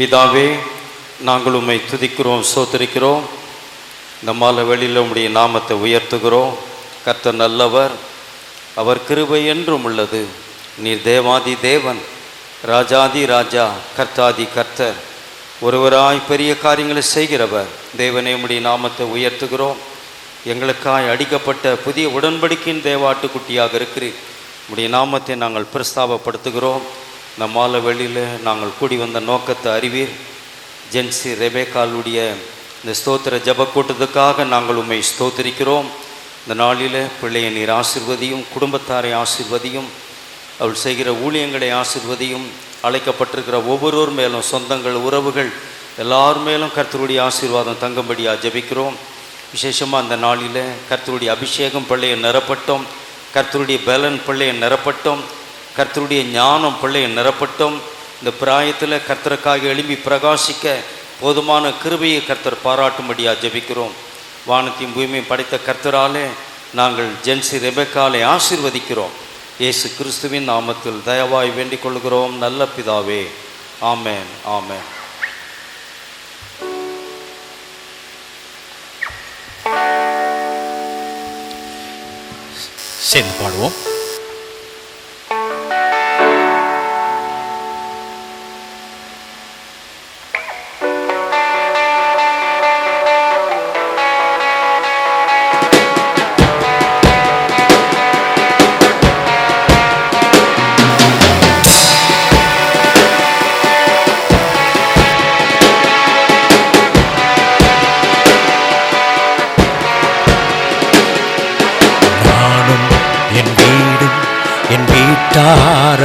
பிதாவே, நாங்கள் உம்மை துதிக்கிறோம், ஸ்தோத்திரிக்கிறோம். இந்த மாலை வெளியில் உம்முடைய நாமத்தை உயர்த்துகிறோம். கர்த்தர் நல்லவர், அவர் கிருபை என்றும் உள்ளது. நீர் தேவாதி தேவன், ராஜாதி ராஜா, கர்த்தாதி கர்த்தர், ஒருவராய் பெரிய காரியங்களை செய்கிறவர். தேவனே, உம்முடைய நாமத்தை உயர்த்துகிறோம். எங்களுக்காய் அடிக்கப்பட்ட புதிய உடன்படிக்கையின் தேவாட்டுக்குட்டியாக இருக்கிறீர். உம்முடைய நாமத்தை நாங்கள் பிரஸ்தாபப்படுத்துகிறோம். இந்த மாலை வெளியில் நாங்கள் கூடி வந்த நோக்கத்தை அறிவீர். ஜென்சி ரெபேக்காளுடைய இந்த ஸ்தோத்திர ஜப கூட்டத்துக்காக நாங்கள் உம்மை ஸ்தோத்திரிக்கிறோம். இந்த நாளில் பிள்ளையை நீர் ஆசீர்வதியும், குடும்பத்தாரை ஆசீர்வதியும், அவள் செய்கிற ஊழியங்களை ஆசீர்வதியும். அழைக்கப்பட்டிருக்கிற ஒவ்வொருவர் மேலும், சொந்தங்கள், உறவுகள் எல்லார் மேலும் கர்த்தருடைய ஆசீர்வாதம் தங்கும்படியாக ஜெபிக்கிறோம். விசேஷமாக அந்த நாளில் கர்த்தருடைய அபிஷேகம் பிள்ளையை நிரப்பட்டோம், கர்த்தருடைய பலன் பிள்ளையை நிரப்பட்டோம், கர்த்தருடைய ஞானம் பிள்ளையை நிரப்பட்டோம். இந்த பிராயத்தில் கர்த்தருக்காக எழும்பி பிரகாசிக்க போதுமான கிருபையை கர்த்தர் பாராட்டும்படியாக ஜெபிக்கிறோம். வானத்தையும் பூமியையும் படைத்த கர்த்தராலே நாங்கள் ஜென்சி ரெபெக்காலை ஆசீர்வதிக்கிறோம். இயேசு கிறிஸ்துவின் நாமத்தில் தயவாய் வேண்டிக் கொள்கிறோம் நல்ல பிதாவே. ஆமென், ஆமென். சேர்ந்து பாடுவோம்.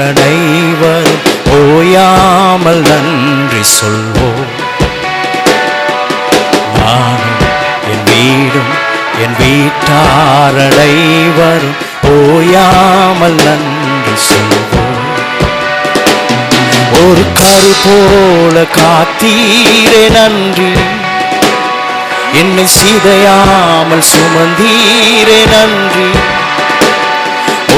அனைவரும் ஓயாமல் நன்றி சொல்வோம். நானும் என் வீடும் என் வீட்டார் அனைவரும் ஓயாமல் நன்றி சொல்வோம். ஒரு கரு போல காத்தீரே நன்றி, என்னை சிதையாமல் சுமந்தீரே நன்றி.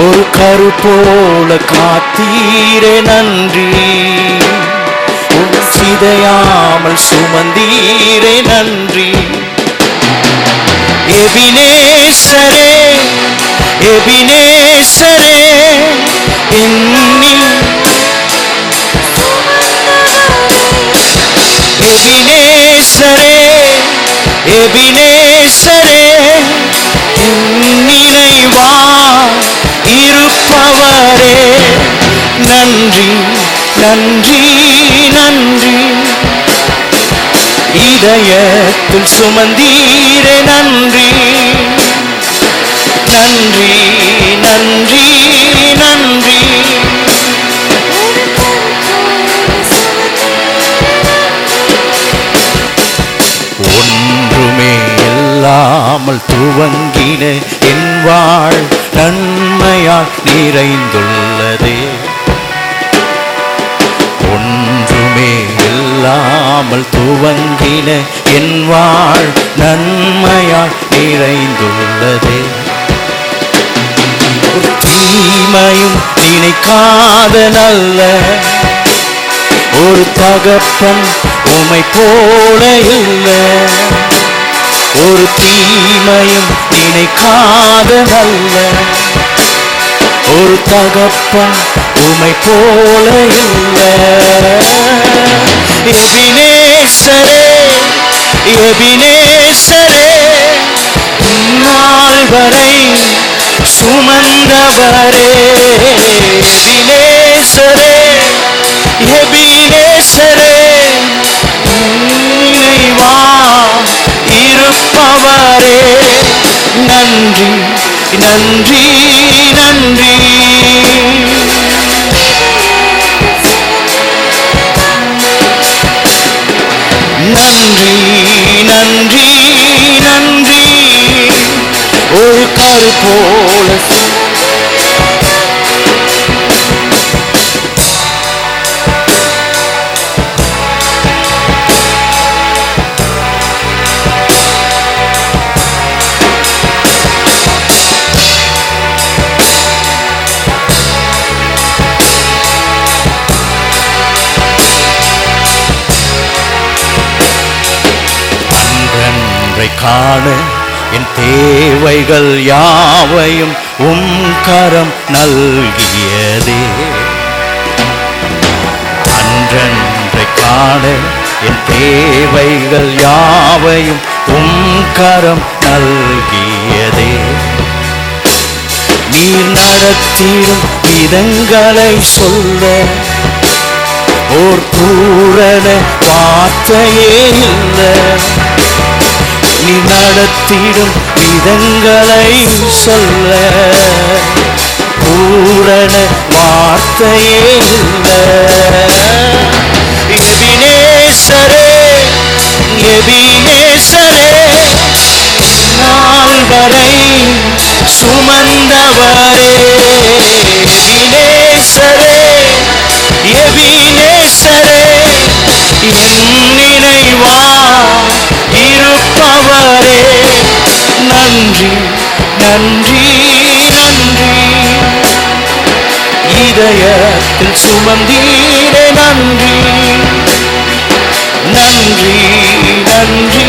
ஒரு கரு போல காத்தீரே நன்றி, சிதையாமல் சுமந்தீரே நன்றி. எபினேசரே, எபினேசரே, என்னில் எபினேசரே, எபினேசரே, நினைவா இருப்பவரே, நன்றி நன்றி நன்றி. இதயத்தில் சுமந்தீரே நன்றி, நன்றி நன்றி நன்றி. ஒன்றுமே இல்லாமல் துவங்கின என் வாழ் நன்மையால் நிறைந்துள்ளதே. ஒன்றுமே இல்லாமல் துவங்கின என் வாழ் நன்மையால் நிறைந்துள்ளதே. ஒரு தீமையும் நினைக்காத நல்ல ஒரு தகப்பன் உம்மை போல இல்லை. ஒரு தீமையும் நினைக்காத நல்ல ஒரு தகப்பன் உம்மை போல இல்லை. எபினேசரே, எபினேசரே, நாள் வரை சுமந்தவரே. எபினேசரே, எபினேசரே, நினைவா இருப்பவரே, நன்றி நன்றி நன்றி. நன்றி நன்றி நன்றி. ஒரு கரு போல காண என் தேவைகள் யாவையும் கரம் நல்கியதே. அன்றன்றை காண என் தேவைகள் யாவையும் கரம் நல்கியதே. நீர் நடத்திடும் விதங்களை சொல்ல ஓர் பூரண வார்த்தையே இல்லை. நீ நடத்திடும் விதங்களை சொல்ல பூரண வார்த்தையே இல்லை. எபினேசரே, எபினேசரே, நாள் வரை சுமந்தவரே. எபினேசரே, எபினேசரே, என் நினைவா இருப்பவரே. நன்றி நன்றி நன்றி, இதயத்தில் சுமந்தீரே. நன்றி நன்றி நன்றி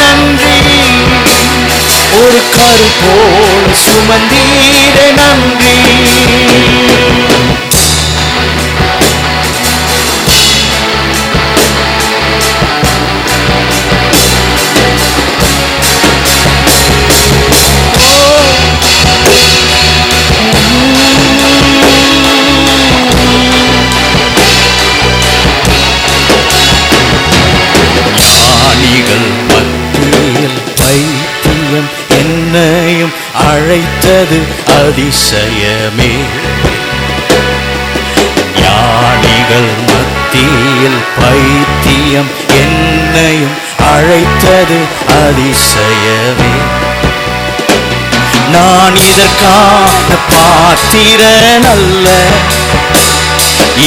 நன்றி, ஒரு கரு போல் சுமந்தீரே. நன்றி என்னையும் அழைத்தது அதிசயமே. ஞானிகள் மத்தியில் பைத்தியம் என்னையும் அழைத்தது அதிசயமே. நான் இதற்கான பாத்திரன் அல்ல,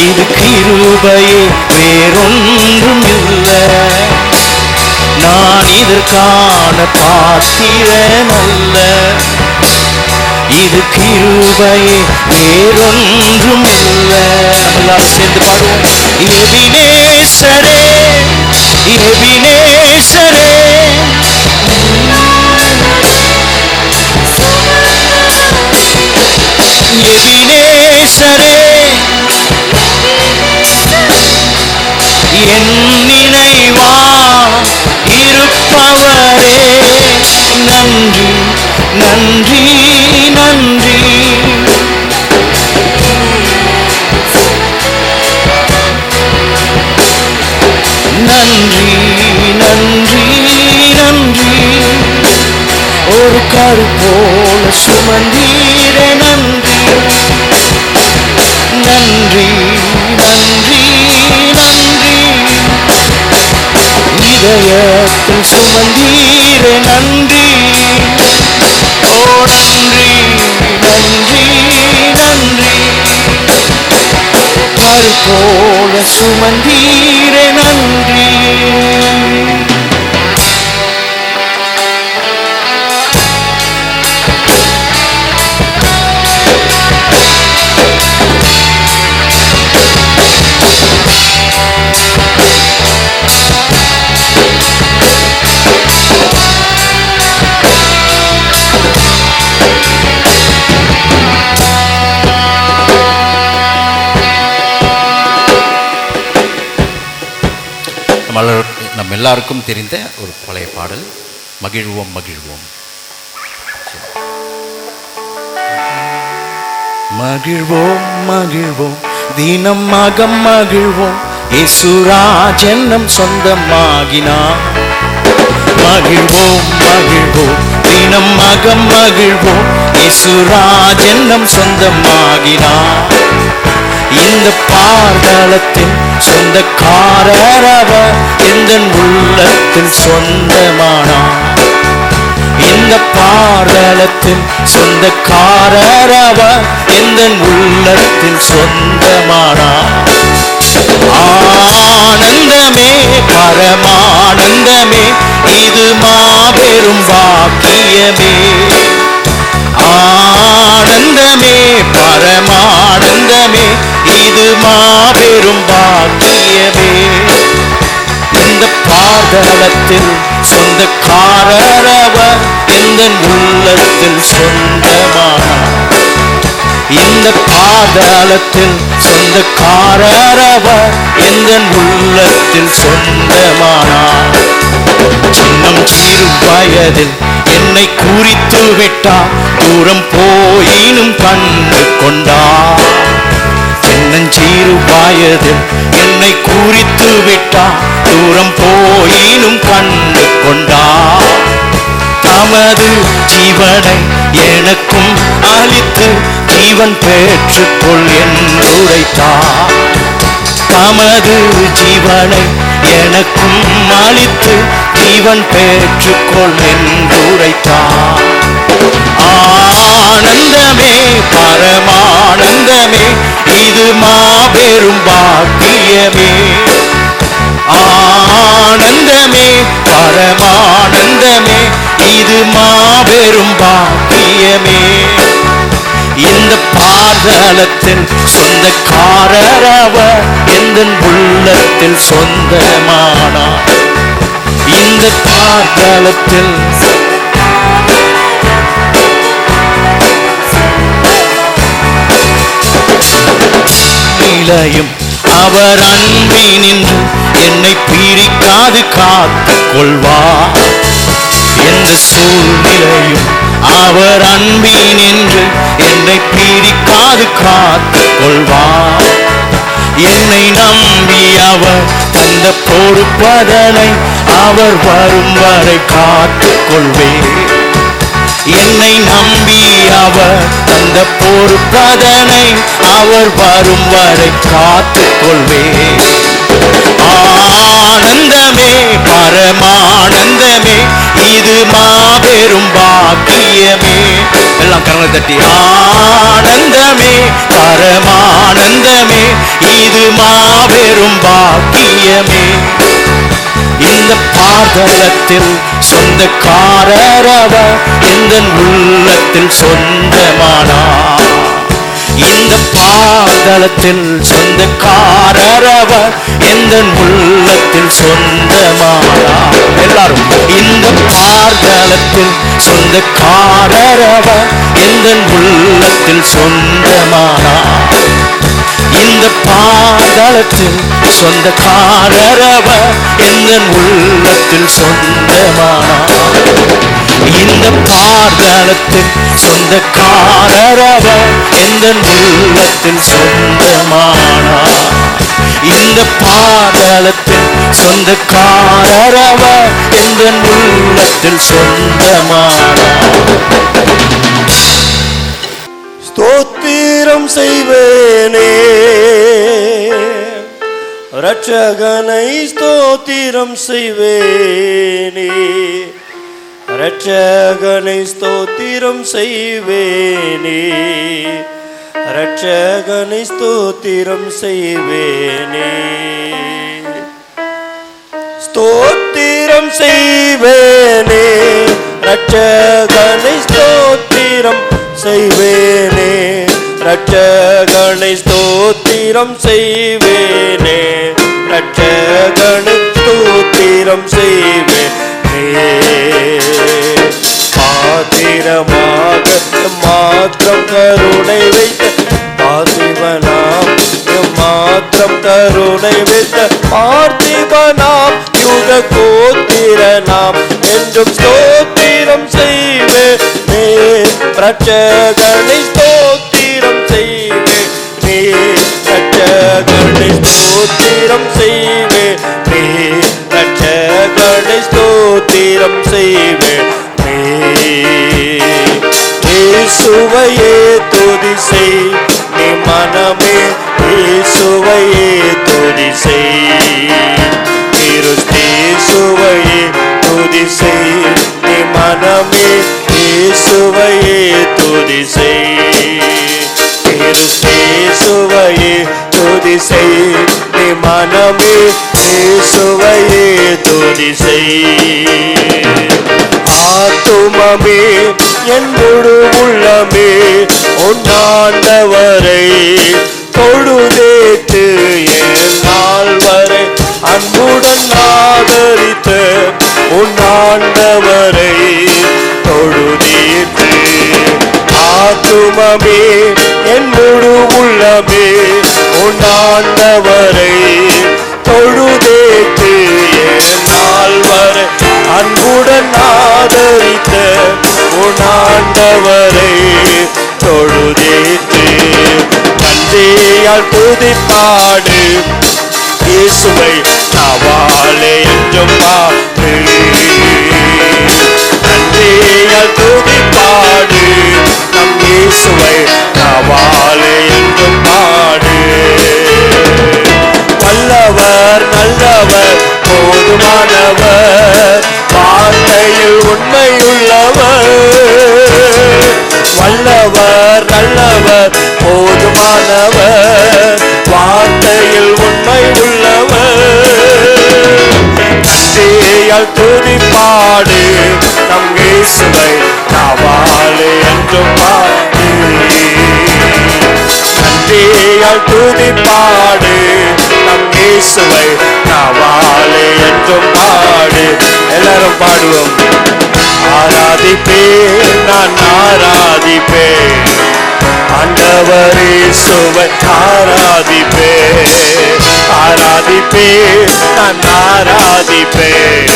இது கிருபையே வேறொன்றும் இல்லை. நான் இதற்கான பாத்திரன் அல்ல, இது கிருபையே வேறொன்றும் இல்லை. நம்மளால் சேர்ந்து பாடுவோம். எபினேசரே, எபினேசரே, எபினேசரே, என் நினைவா இருப்பவரே. நன்றி நன்றி நன்றி, நன்றி நன்றி நன்றி, ஒரு கரு போல சுமந்தீரே. நன்றி நன்றி நன்றி நன்றி, இதயத்தில் சுமந்தீரே. நன்றி ஓ நன்றி நன்றி நன்றி, கரு போல சுமந்தீரே. நன்றி நம்ம எல்லாருக்கும் தெரிந்த ஒரு பழைய பாடல், மகிழ்வோம் மகிழ்வோம். மகிழ்வோம் மகிழ்வோம், தினம் மகம் மகிழ்வோம், இயேசுராஜன் நம் சொந்தமாகினார். மகிழ்வோம் மகிழ்வோம், தினம் மகம் மகிழ்வோம், இயேசுராஜன் நம் சொந்தமாகினார். இந்த பாதாளத்தின் சொந்தக்காரர் அவர், எந்த உள்ளத்தில் சொந்தமானார். இந்த பாதாளத்தின் சொந்தக்காரர் அவர், எந்த உள்ளத்தில் சொந்தமானார். ஆனந்தமே பரமானந்தமே, இது மாபெரும் பாக்கியமே. ஆனந்தமே பரமானந்தமே, இது மாபெரும் பாக்கியமே. இந்த பாதளத்தில் சொந்தக்காரரவர் எந்த உள்ளத்தில் சொந்தமானார். இந்த பாதாளத்தில் சொந்தக்காரரவர் எந்த உள்ளத்தில் சொந்தமானார். சின்னம் சிறு வயதில் என்னை குறித்து விட்டார், தூரம் போயினும் கண்டு கொண்டார். சின்னஞ்சிறு வயதில் என்னை குறித்து விட்டார், தூரம் போயினும் கண்டு கொண்டார். தமது ஜீவனை எனக்கும் அளித்து ஜீவன் பெற்றுக்கொள் என்றுரைத்தார். தமது ஜீவனை எனக்கும் அளித்து ஜீவன் பெற்றுக்கொள் என்றுரைத்தார். ஆனந்தமே பரமானந்தமே, இது மாபெரும் பாக்கியமே. ஆனந்தமே பரமானந்தமே, இது மாபெரும் பாக்கியமே. இந்த பாதாளத்தில் சொந்தக்காரரவர் எந்த உள்ளத்தில் சொந்தமானார். இந்த பாதாளத்தில் நிலையும் அவர் அன்பினின்று என்னை பிரிக்காது காத்து கொள்வார். எந்த சூழ்நிலையும் அவர் அன்பினின்று என்னை பிரிக்காது காத்து கொள்வார். என்னை நம்பி அவர் தந்த பொறுப்பதனை அவர் வரும் வரை காத்து கொள்வேன். என்னை நம்பி அவர் தந்த பொறுப்பதனை அவர் வரும் வரை காத்து கொள்வேன். ஆனந்தமே பரமானந்தமே, இது மாபெரும் பாக்கியமே. எல்லாம் கரங்களை தட்டி ஆனந்தமே பரமானந்தமே, இது மாபெரும் பாக்கியமே. இந்த பாதாளத்தில் சொந்தக்காரரவர் எந்த உள்ளத்தில் சொந்தமானார். இந்த பாதாளத்தில் சொந்தக்காரரவர் எந்த உள்ளத்தில் சொந்தமானார். எல்லாரும் இந்த பாதாளத்தில் சொந்தக்காரரவர் எந்த உள்ளத்தில் சொந்தமானார். இந்த பாதாளத்தில் சொந்தக்காரரவர் எந்த உள்ளத்தில் சொந்தமானார். இந்த பாதாளத்தில் சொந்தக்காரரவர் எந்த உள்ளத்தில் சொந்தமானார். இந்த பாதாளத்தில் சொந்தக்காரரவர் எந்த உள்ளத்தில் சொந்தமானார். ஸ்தோத்திரம் செய்வேனே இரட்சகனை, ஸ்தோத்திரம் செய்வேனே இரட்சகனை, ஸ்தோத்திரம் செய்வேனே இரட்சகனை, ஸ்தோத்திரம் செய்வேனே. ஸ்தோத்திரம் செய்வேனே இரட்சகனை, ஸ்தோத்திரம் செய்வேனே இரட்சகனை, ஸ்தோத்திரம் செய்வேனே இரட்சகனை, ஸ்தோத்திரம் செய்வேனே. பாத்திரமாக மாத்திரம் கருணை வைத்த பார்த்திபனாம், மாத்திரம் கருணை வைத்த பார்த்திபனாம், யுக கோத்திரனாம் என்றும் ஸ்தோத்திரம் செய்வேனே இரட்சகனை, ஸ்தோத்திரம் செய்வேனே இரட்சகனை, ஸ்தோத்திரம் செய்வேனே இரட்சகனை, ஸ்தோத்திரம் செய்வேனே. இயேசுவையே துதி செய் நீ மனமே, இயேசுவையே துதி செய். இயேசுவையே துதி செய் நீ மனமே, இயேசுவையே துதி செய். இயேசுவையே துதி செய் நீ மனமே, இயேசுவையே துதி செய். ஆத்துமமே என் முழு உள்ளமே உன்னாண்டவரை தொழுதேத்து என் நாள் வரை அன்புடன் ஆதரித்த உள்ளமே என் முழு உள்ளமே உன் ஆண்டவரை தொழுதேத்து என் நாள் வரை அன்புடன் ஆதரித்த உன் ஆண்டவரை தொழுதேத்து நன்றியால் துதிப்பாடு இயேசுவை நாவாலே என்றும் பாடு நன்றியால் துதிப்பாடு நம் இயேசுவை நாவாலே என்றும் பாடு வல்லவர் நல்லவர் போதுமானவர் வார்த்தையில் உண்மையுள்ளவர் வல்லவர் நல்லவர் போதுமானவர் வார்த்தையில் உண்மை உள்ளவர் நன்றியால் துதிப்பாடு நம் இயேசுவை நாவாலே என்றும் பாடு நன்றியால் துதிப்பாடு நம் இயேசுவை நாவாலே என்றும் பாடு எல்லாரும் பாடுவோம் ஆராதிப்பேன் நான் ஆராதிப்பேன் ஆண்டவர் இயேசுவை ஆராதிப்பேன் ஆராதிப்பேன் நான் ஆராதிப்பேன்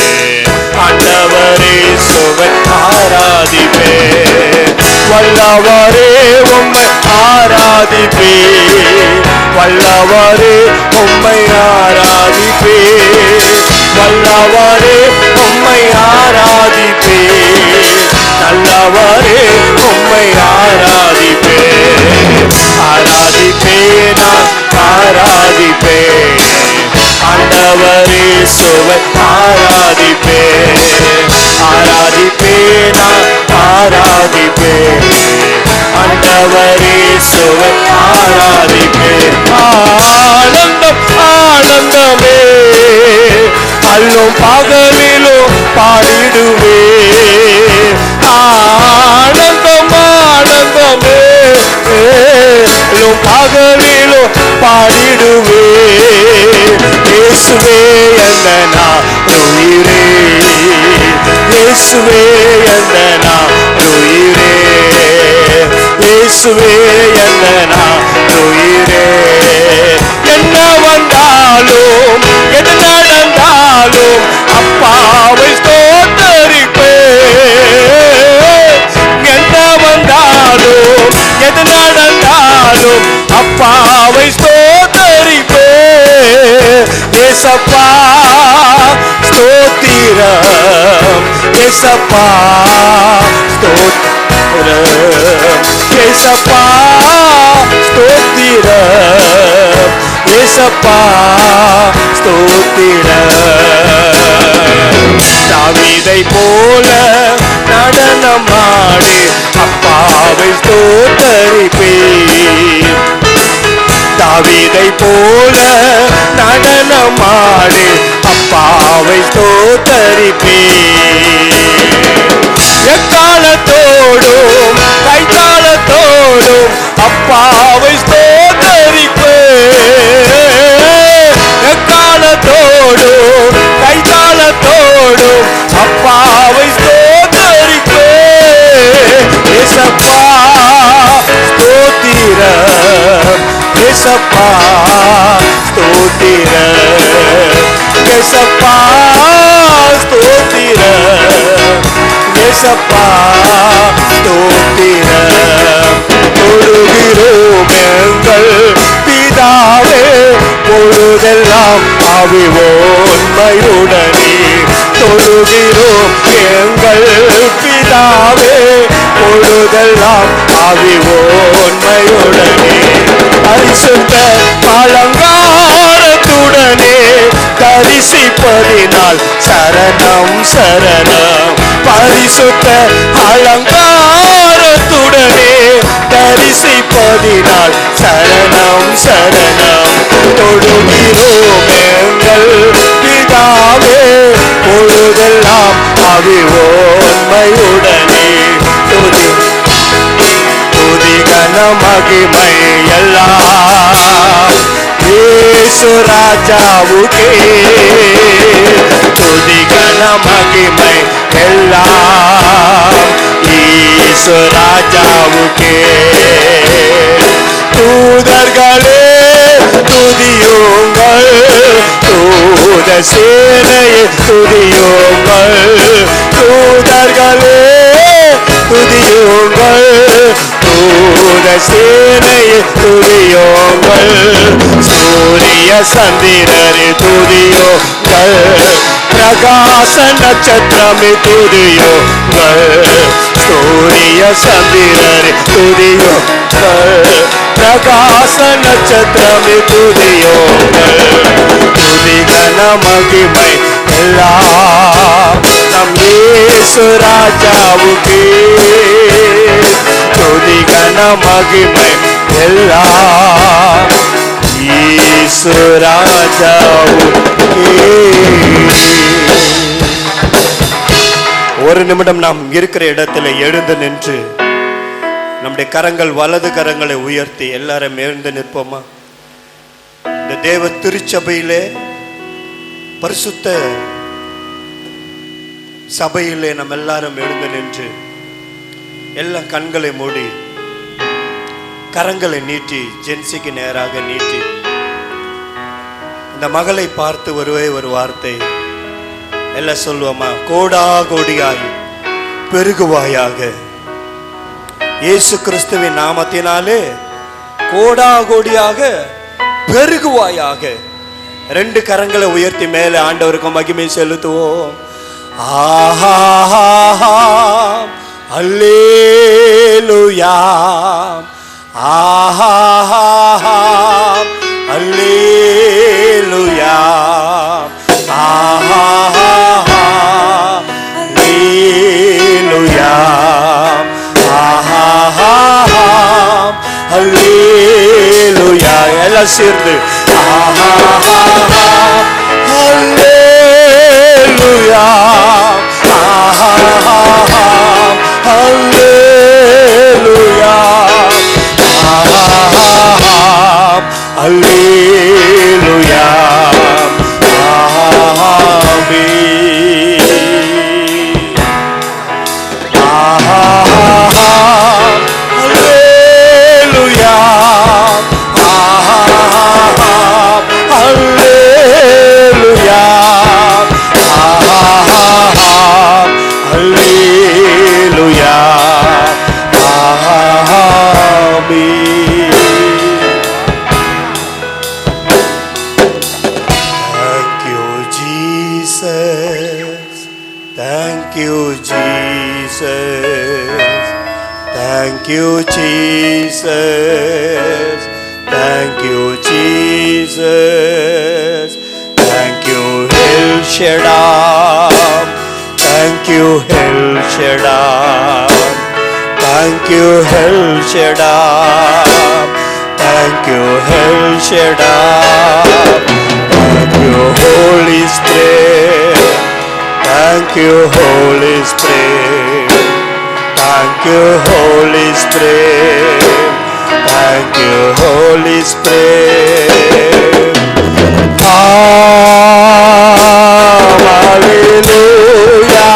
ஆண்டவர் இயேசுவை ஆராதிப்பேன் வல்லவரே உம்மை ஆராதிப்பேன் வல்லவரே உம்மை ஆராதிப்பேன் வல்லவரே உம்மை ஆராதிப்பேன் நல்லவரே உம்மை ஆராதிப்பேன் ஆராதிப்பேன் நான் ஆராதிப்பேன் ஆண்டவர் இயேசுவை ஆராதிப்பேன் ஆராதிப்பேன் நான் ஆராதிப்பேன் ஆண்டவர் இயேசுவை ஆராதிப்பேன் ஆனந்தம் ஆனந்தமே அல்லும் பகலிலும் பாடிடுவே ஆனந்தம் ஆனந்தமே பகலிலும் பாடிடுவே இயேசுவே என்ற நான் உயிரே இயேசுவே என்ற நான் உயிரே இயேசுவே என்ற நான் உயிரே என்ன வந்தாலும் எது நடந்தாலும் அப்பாவை ஸ்தோத்தரிப்பேன் என்ன வந்தாலும் எது நடந்தாலும் அப்பாவை ஸ்தோத்தரிப்பேன் ஏசப்பா ஸ்தோத்திரம் ஏசப்பா ஸ்தோத்திரம் ஏசப்பா ஸ்தோத்திரம் ஏசப்பா ஸ்தோத்திரம் தாவீதை போல நடனமாடி அப்பாவை ஸ்தோத்தரிப்பேன் தாவீதை போல நடனமாடி அப்பாவை ஸ்தோத்தரிப்பேன் எக்காலத்தோடும் கைத்தாளத்தோடும் அப்பாவை ஸ்தோத்தரிப்பேன் எக்காலத்தோடும் கைத்தாளத்தோடும் அப்பாவை ஸ்தோத்தரிப்பேன் ஏசப்பா ஸ்தோத்திரம் ஏசப்பா ஸ்தோத்திரம் ஏசப்பா ஸ்தோத்திரம் ஏசப்பா ஸ்தோத்திரம் தொழுகிறோம் எங்கள் பிதாவே பொழுதெல்லாம் ஆவியோன்மையுடனே தொழுகிறோம் எங்கள் பிதாவே பொழுதெல்லாம் ஆவியோன்மையுடனே பரிசுத்த அலங்காரத்துடனே தரிசிப்பதினால் சரணம் சரணம் பரிசுத்த அலங்காரத்துடனே தரிசிப்பதினால் சரணம் சரணம் தொழுகிறோம் எங்கள் பிதாவே பொழுதெல்லாம் ஆவியோன்மையுடனே துதி கன மகிமை எல்லாம் இயேசு ராஜாவுக்கே துதி கன மகிமை எல்லாம் இயேசு ராஜாவுக்கே. தூதர்களே துதியுங்கள், தூத சேனையை துதியுங்கள், தூதர்களே துதியுங்கள், தூத சேனையை துதியுங்கள், சூரிய சந்திரரை துதியுங்கள், பிரகாச நட்சத்திரமே துதியுங்கள், சூரிய சந்திரரை துதியுங்கள், பிரகாச நட்சத்திரமே துதியுங்கள். துதி கன மகிமை எல்லாம் நம் இயேசு ராஜாவுக்கே. துதி கன மகிமை எல்லாம் இயேசு ராஜாவுக்கே. ஒரு நிமிடம் நாம் இருக்கிற இடத்துல எழுந்து நின்று நம்முடைய கரங்கள், வலது கரங்களை உயர்த்தி எல்லாரும் எழுந்து நிற்போமா? இந்த தேவ திருச்சபையிலே, பரிசுத்த சபையிலே நம்ம எல்லாரும் எழுந்து நின்று எல்லா கண்களை மூடி கரங்களை நீட்டி ஜென்சிக்கு நேராக நீட்டி இந்த மகளை பார்த்து ஒருவே ஒரு வார்த்தை எல்லாம் சொல்லுவோமா? கோடா கோடியாய் பெருகுவாயாக, இயேசு கிறிஸ்துவின் நாமத்தினாலே கோடா கோடியாக பெருகுவாயாக. ரெண்டு கரங்களை உயர்த்தி மேலே ஆண்டவருக்கு மகிமை செலுத்துவோம். ஆஹா அல்லேலூயா, ஆஹா அல்லேலூயா, ஆஹா அல்லேலூயா, ஆஹா அல்லேலூயா. எல்லாம் சேர்ந்து ஆஹா அல்லேலூயா, ஆஹா அல்லேலூயா, ஆஹா அல்லேலூயா, ஆமென். ஆஹா அல்லேலூயா, ஆஹா அல்லேலூயா, ஆஹா அல்லேலூயா, ஆமென். Thank you, Jesus. Thank you, Jesus. Thank you, Jesus. Thank you, Jesus. Thank you, El Shaddai. Thank you, El Shaddai. Thank you, El Shaddai. Thank you, El Shaddai. Thank you, Holy Spirit. Thank you, Holy Spirit. Thank you, Holy Spirit. Thank you, Holy Spirit. Hallelujah.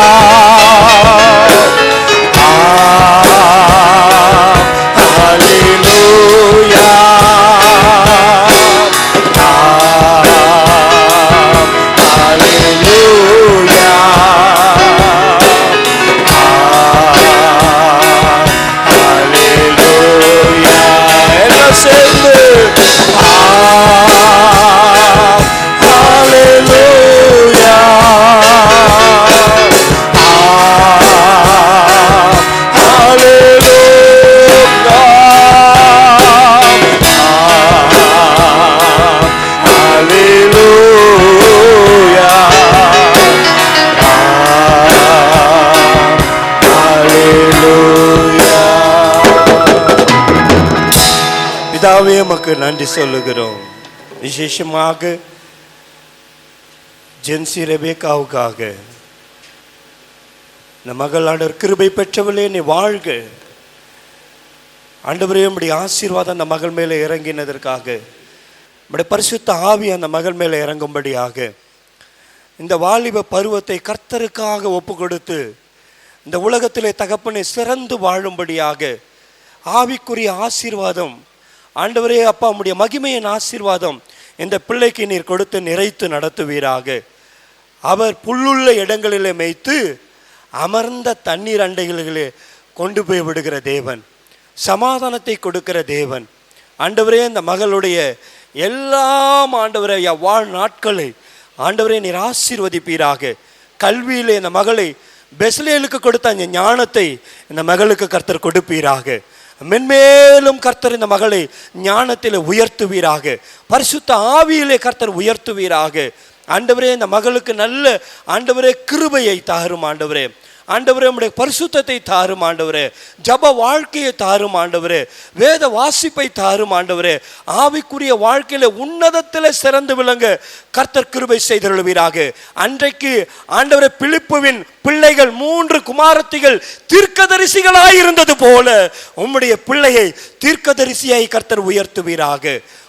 Hallelujah. பிதாவே உமக்கு நன்றி சொல்லுகிறோம். விசேஷமாக gen Z ரெபேக்காவுக்காக இந்த மகள் ஆண்டவர் கிருபை பெற்றவளே நீ வாழ்க. ஆண்டவரே உம்முடைய ஆசீர்வாதம் அந்த மகள் மேலே இறங்கினதற்காக, உம்முடைய பரிசுத்த ஆவி அந்த மகள் மேலே இறங்கும்படியாக, இந்த வாலிப பருவத்தை கர்த்தருக்காக ஒப்பு கொடுத்து இந்த உலகத்திலே தகப்பனை சிறந்து வாழும்படியாக ஆவிக்குரிய ஆசீர்வாதம் ஆண்டவரே அப்பா உம்முடைய மகிமையின் ஆசீர்வாதம் இந்த பிள்ளைக்கு நீர் கொடுத்து நிறைத்து நடத்துவீராக. அவர் புல்லுள்ள இடங்களிலே மேய்த்து அமர்ந்த தண்ணீர் அண்டைகளிலே கொண்டு போய் விடுகிற தேவன், சமாதானத்தை கொடுக்கிற தேவன். ஆண்டவரே இந்த மகளுடைய எல்லாம் ஆண்டவரே வாழ் நாட்களை ஆண்டவரே நீர் ஆசீர்வதிப்பீராக. கல்வியிலே இந்த மகளை பெஸ்லேலுக்கு கொடுத்த அந்த ஞானத்தை இந்த மகளுக்கு கர்த்தர் கொடுப்பீராக. மென்மேலும் கர்த்தர் இந்த மகளை ஞானத்தில் உயர்த்துவீராக. பரிசுத்த ஆவியிலே கர்த்தர் உயர்த்துவீராக. ஆண்டவரே இந்த மகளுக்கு நல்ல ஆண்டவரே கிருபையை தாரும் ஆண்டவரே. ஆண்டவரே உம்முடைய பரிசுத்தத்தை தாரும் ஆண்டவரே. ஜப வாழ்க்கையை தாரும் ஆண்டவரே. வேத வாசிப்பை தாரும் ஆண்டவரே. ஆவிக்குரிய வாழ்க்கையில உன்னதத்தில் சிறந்து விளங்க கர்த்தர் கிருபை செய்தருள்வீராக. அன்றைக்கு ஆண்டவரே பிலிப்புவின் பிள்ளைகள் 3 குமாரத்திகள் தீர்க்கதரிசிகளாயிருந்தது போல உம்முடைய பிள்ளையை தீர்க்கதரிசியாய் கர்த்தர் உயர்த்துவீராக.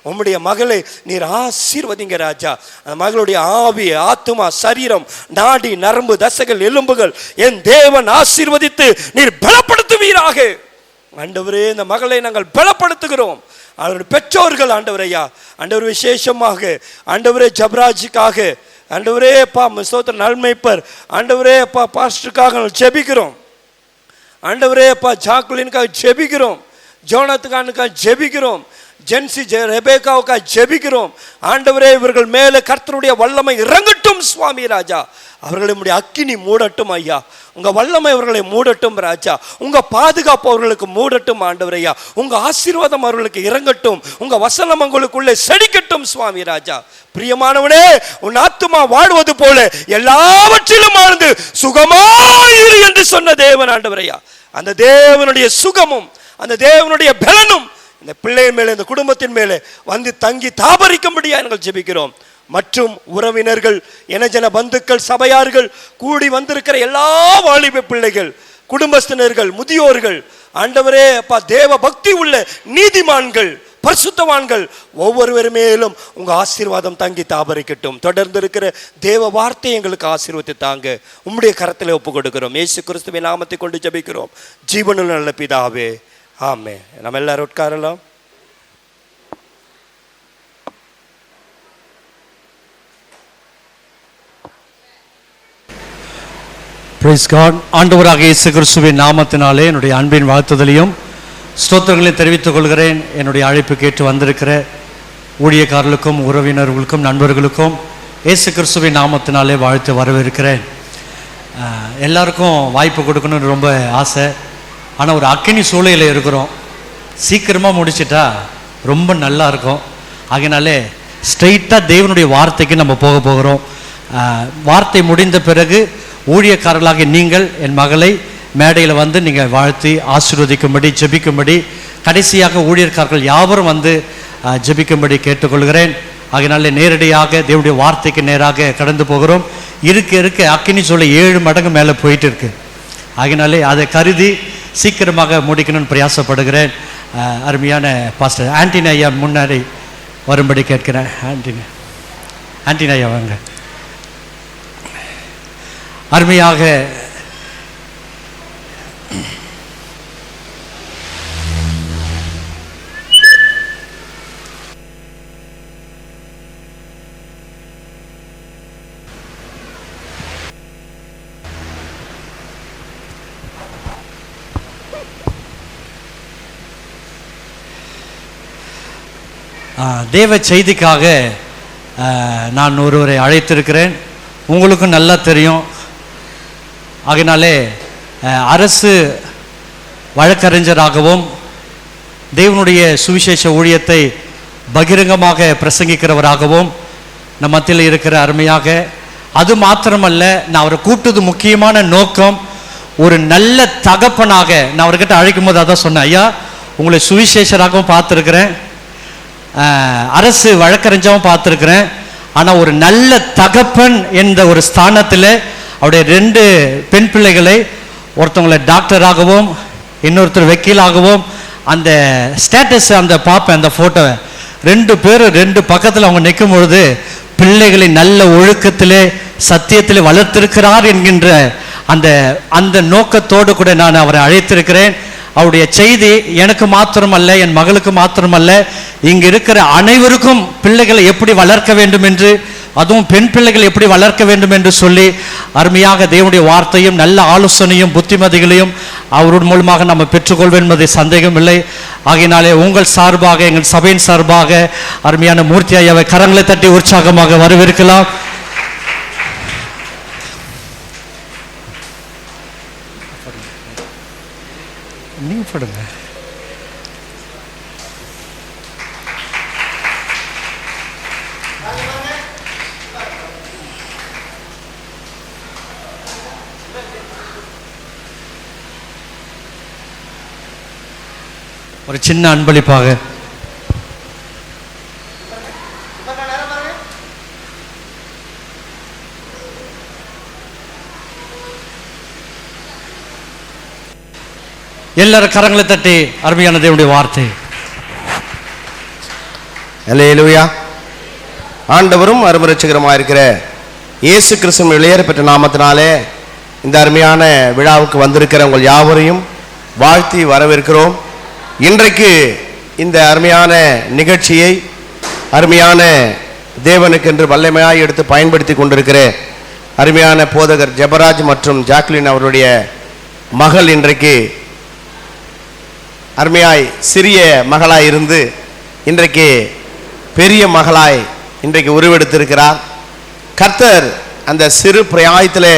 உம்முடைய மகளை நீர் ஆசீர்வதிங்க ராஜா. அந்த மகளுடைய ஆவி, ஆத்துமா, சரீரம், நாடி, நரம்பு, தசைகள், எலும்புகள் என் தேவன் ஆசீர்வதித்து நீர் பலப்படுத்துவீராக. ஆண்டவரே இந்த மகளை நாங்கள் பலப்படுத்துகிறோம். அவருடைய பெற்றோர்கள் ஆண்டவரையா ஆண்டவர் விசேஷமாக ஆண்டவரே ஜப்ராஜுக்காக ஆண்டவரே அப்பா சோத்திர நல்மைப்பர் ஆண்டவரே அப்பா பாஸ்டருக்காக ஜெபிக்கிறோம். ஆண்டவரே அப்பா ஜாக்குலினுக்காக ஜெபிக்கிறோம். ஜோனத்துக்கானுக்காக ஜெபிக்கிறோம். ஜென்சி ரெபேக்காவுக்காக ஜெபிக்கிறோம். ஆண்டவரே இவர்கள் மேலே கர்த்தருடைய வல்லமை இறங்கட்டும் சுவாமி ராஜா. அவர்களுடைய அக்கினி மூடட்டும் ஐயா. உங்க வல்லமை அவர்களை மூடட்டும் ராஜா. உங்க பாதுகாப்பு அவர்களுக்கு மூடட்டும் ஆண்டவரையா. உங்க ஆசீர்வாதம் அவர்களுக்கு இறங்கட்டும். உங்க வசனம் அவங்களுக்குள்ளே செடிக்கட்டும் சுவாமி ராஜா. பிரியமானவனே, உன் ஆத்துமா வாழ்வது போல எல்லாவற்றிலும் வாழ்ந்து சுகமாயிரு என்று சொன்ன தேவன் ஆண்டவரையா. அந்த தேவனுடைய சுகமும் அந்த தேவனுடைய பலனும் இந்த பிள்ளையின் மேலே இந்த குடும்பத்தின் மேலே வந்து தங்கி தாபரிக்கும்படியா நாங்கள் ஜெபிக்கிறோம். மற்றும் உறவினர்கள், இனஜன பந்துக்கள், சபையார்கள், கூடி வந்திருக்கிற எல்லா வாலிப பிள்ளைகள், குடும்பஸ்தினர்கள், முதியோர்கள், ஆண்டவரே அப்பா தேவ பக்தி உள்ள நீதிமான்கள், பரிசுத்தவான்கள் ஒவ்வொருவர் மேலும் உங்க ஆசீர்வாதம் தங்கி தாபரிக்கட்டும். தொடர்ந்து இருக்கிற தேவ வார்த்தை எங்களுக்கு ஆசீர்வதித்து தாங்க. உம்முடைய கரத்தில் ஒப்பு கொடுக்கிறோம். இயேசு கிறிஸ்துவின் நாமத்தை கொண்டு ஜெபிக்கிறோம் ஜீவனுள்ள நல்ல பிதாவே, ஆமென். நம்ம எல்லாரும் உட்காரலாம். Praise God. ஆண்டவராக இயேசு கிறிஸ்துவின் நாமத்தினாலே என்னுடைய அன்பின் வாழ்த்துதலையும் ஸ்தோத்திரங்களையும் தெரிவித்துக் கொள்கிறேன். என்னுடைய அழைப்பு கேட்டு வந்திருக்கிற ஊழியக்காரர்களுக்கும் உறவினர்களுக்கும் நண்பர்களுக்கும் இயேசு கிறிஸ்துவின் நாமத்தினாலே வாழ்த்து வரவேற்கிறேன். எல்லாருக்கும் வாய்ப்பு கொடுக்கணும்னு ரொம்ப ஆசை. ஆனால் ஒரு அக்கினி சூளையில் இருக்கிறோம். சீக்கிரமாக முடிச்சிட்டா ரொம்ப நல்லா இருக்கும். ஆகையினாலே ஸ்ட்ரெயிட்டாக தேவனுடைய வார்த்தைக்கு நம்ம போக போகிறோம். வார்த்தை முடிந்த பிறகு ஊழியக்காரர்களாக நீங்கள் என் மகளை மேடையில் வந்து நீங்கள் வாழ்த்தி ஆசீர்வதிக்கும்படி ஜெபிக்கும்படி, கடைசியாக ஊழியக்காரர்கள் யாவரும் வந்து ஜெபிக்கும்படி கேட்டுக்கொள்கிறேன். ஆகையினாலே நேரடியாக தேவனுடைய வார்த்தைக்கு நேராக கடந்து போகிறோம். இருக்க இருக்க அக்கினி சூளை 7 மடங்கு மேலே போயிட்டு இருக்கு. ஆகையினாலே அதை கருதி சீக்கிரமாக முடிக்கணும்னு பிரயாசப்படுகிறேன். அருமையான பாஸ்டர் ஆண்டனி ஐயா முன்னாடி வரும்படி கேட்கிறேன். ஆண்டனி ஐயா வாங்க. அருமையாக தேவ செய்திக்காக நான் ஒருவரை அழைத்திருக்கிறேன். உங்களுக்கும் நல்லா தெரியும். ஆகையினாலே அரசு வழக்கறிஞராகவும் தேவனுடைய சுவிசேஷ ஊழியத்தை பகிரங்கமாக பிரசங்கிக்கிறவராகவும் நம் மத்தியில் இருக்கிற அருமையாக, அது மாத்திரமல்ல, நான் அவரை கூட்டுறது முக்கியமான நோக்கம் ஒரு நல்ல தகப்பனாக. நான் அவர்கிட்ட அழைக்கும் போது அதான் சொன்னேன், ஐயா உங்களை சுவிசேஷராகவும் பார்த்துருக்கிறேன், அரசு வழக்கறிஞராகவும் பார்த்துருக்கிறேன், ஆனால் ஒரு நல்ல தகப்பன் என்ற ஒரு ஸ்தானத்தில் அவருடைய 2 பெண் பிள்ளைகளை, ஒருத்தவங்களை டாக்டராகவும் இன்னொருத்தர் வக்கீலாகவும், அந்த ஸ்டேட்டஸ் அந்த பார்ப்பேன், அந்த ஃபோட்டோவை 2 பேரும் 2 பக்கத்தில் அவங்க நிற்கும் பொழுது பிள்ளைகளை நல்ல ஒழுக்கத்திலே சத்தியத்திலே வளர்த்திருக்கிறார் என்கின்ற அந்த அந்த நோக்கத்தோடு கூட நான் அவரை அழைத்திருக்கிறேன். அவருடைய செய்தி எனக்கு மாத்திரமல்ல, என் மகளுக்கு மாத்திரமல்ல, இங்கு இருக்கிற அனைவருக்கும் பிள்ளைகளை எப்படி வளர்க்க வேண்டும் என்று, அதுவும் பெண் பிள்ளைகள் எப்படி வளர்க்க வேண்டும் என்று சொல்லி அருமையாக தேவனுடைய வார்த்தையும் நல்ல ஆலோசனையும் புத்திமதிகளையும் அவருடைய மூலமாக நம்ம பெற்றுக்கொள்வோம் என்பதை சந்தேகம் இல்லை. ஆகையினாலே உங்கள் சார்பாக, எங்கள் சபையின் சார்பாக அருமையான மூர்த்தி ஐயாவை கரங்களை தட்டி உற்சாகமாக வரவேற்கலாம். நீங்க படுங்க. ஒரு சின்ன அன்பளிப்பாக எல்லாரும் கரங்களை தட்டி அருமையான தேவனுடைய வார்த்தை. அல்லேலூயா. ஆண்டவரும் அருமரட்சகருமாக இருக்கிற இயேசு கிறிஸ்துவின் வெளியேற பெற்ற நாமத்தினாலே இந்த அருமையான விழாவுக்கு வந்திருக்கிற உங்கள் யாவரையும் வாழ்த்தி வரவேற்கிறோம். இன்றைக்கு இந்த அருமையான நிகழ்ச்சியை அருமையான தேவனுக்கென்று வல்லமையாய் எடுத்து பயன்படுத்தி கொண்டிருக்கிற அருமையான போதகர் ஜெபராஜ் மற்றும் ஜாக்லின் அவருடைய மகள் இன்றைக்கு அருமையாய் சிறிய மகளாய் இருந்து இன்றைக்கு பெரிய மகளாய் இன்றைக்கு உருவெடுத்திருக்கிறார். கர்த்தர் அந்த சிறு பிரயாயத்திலே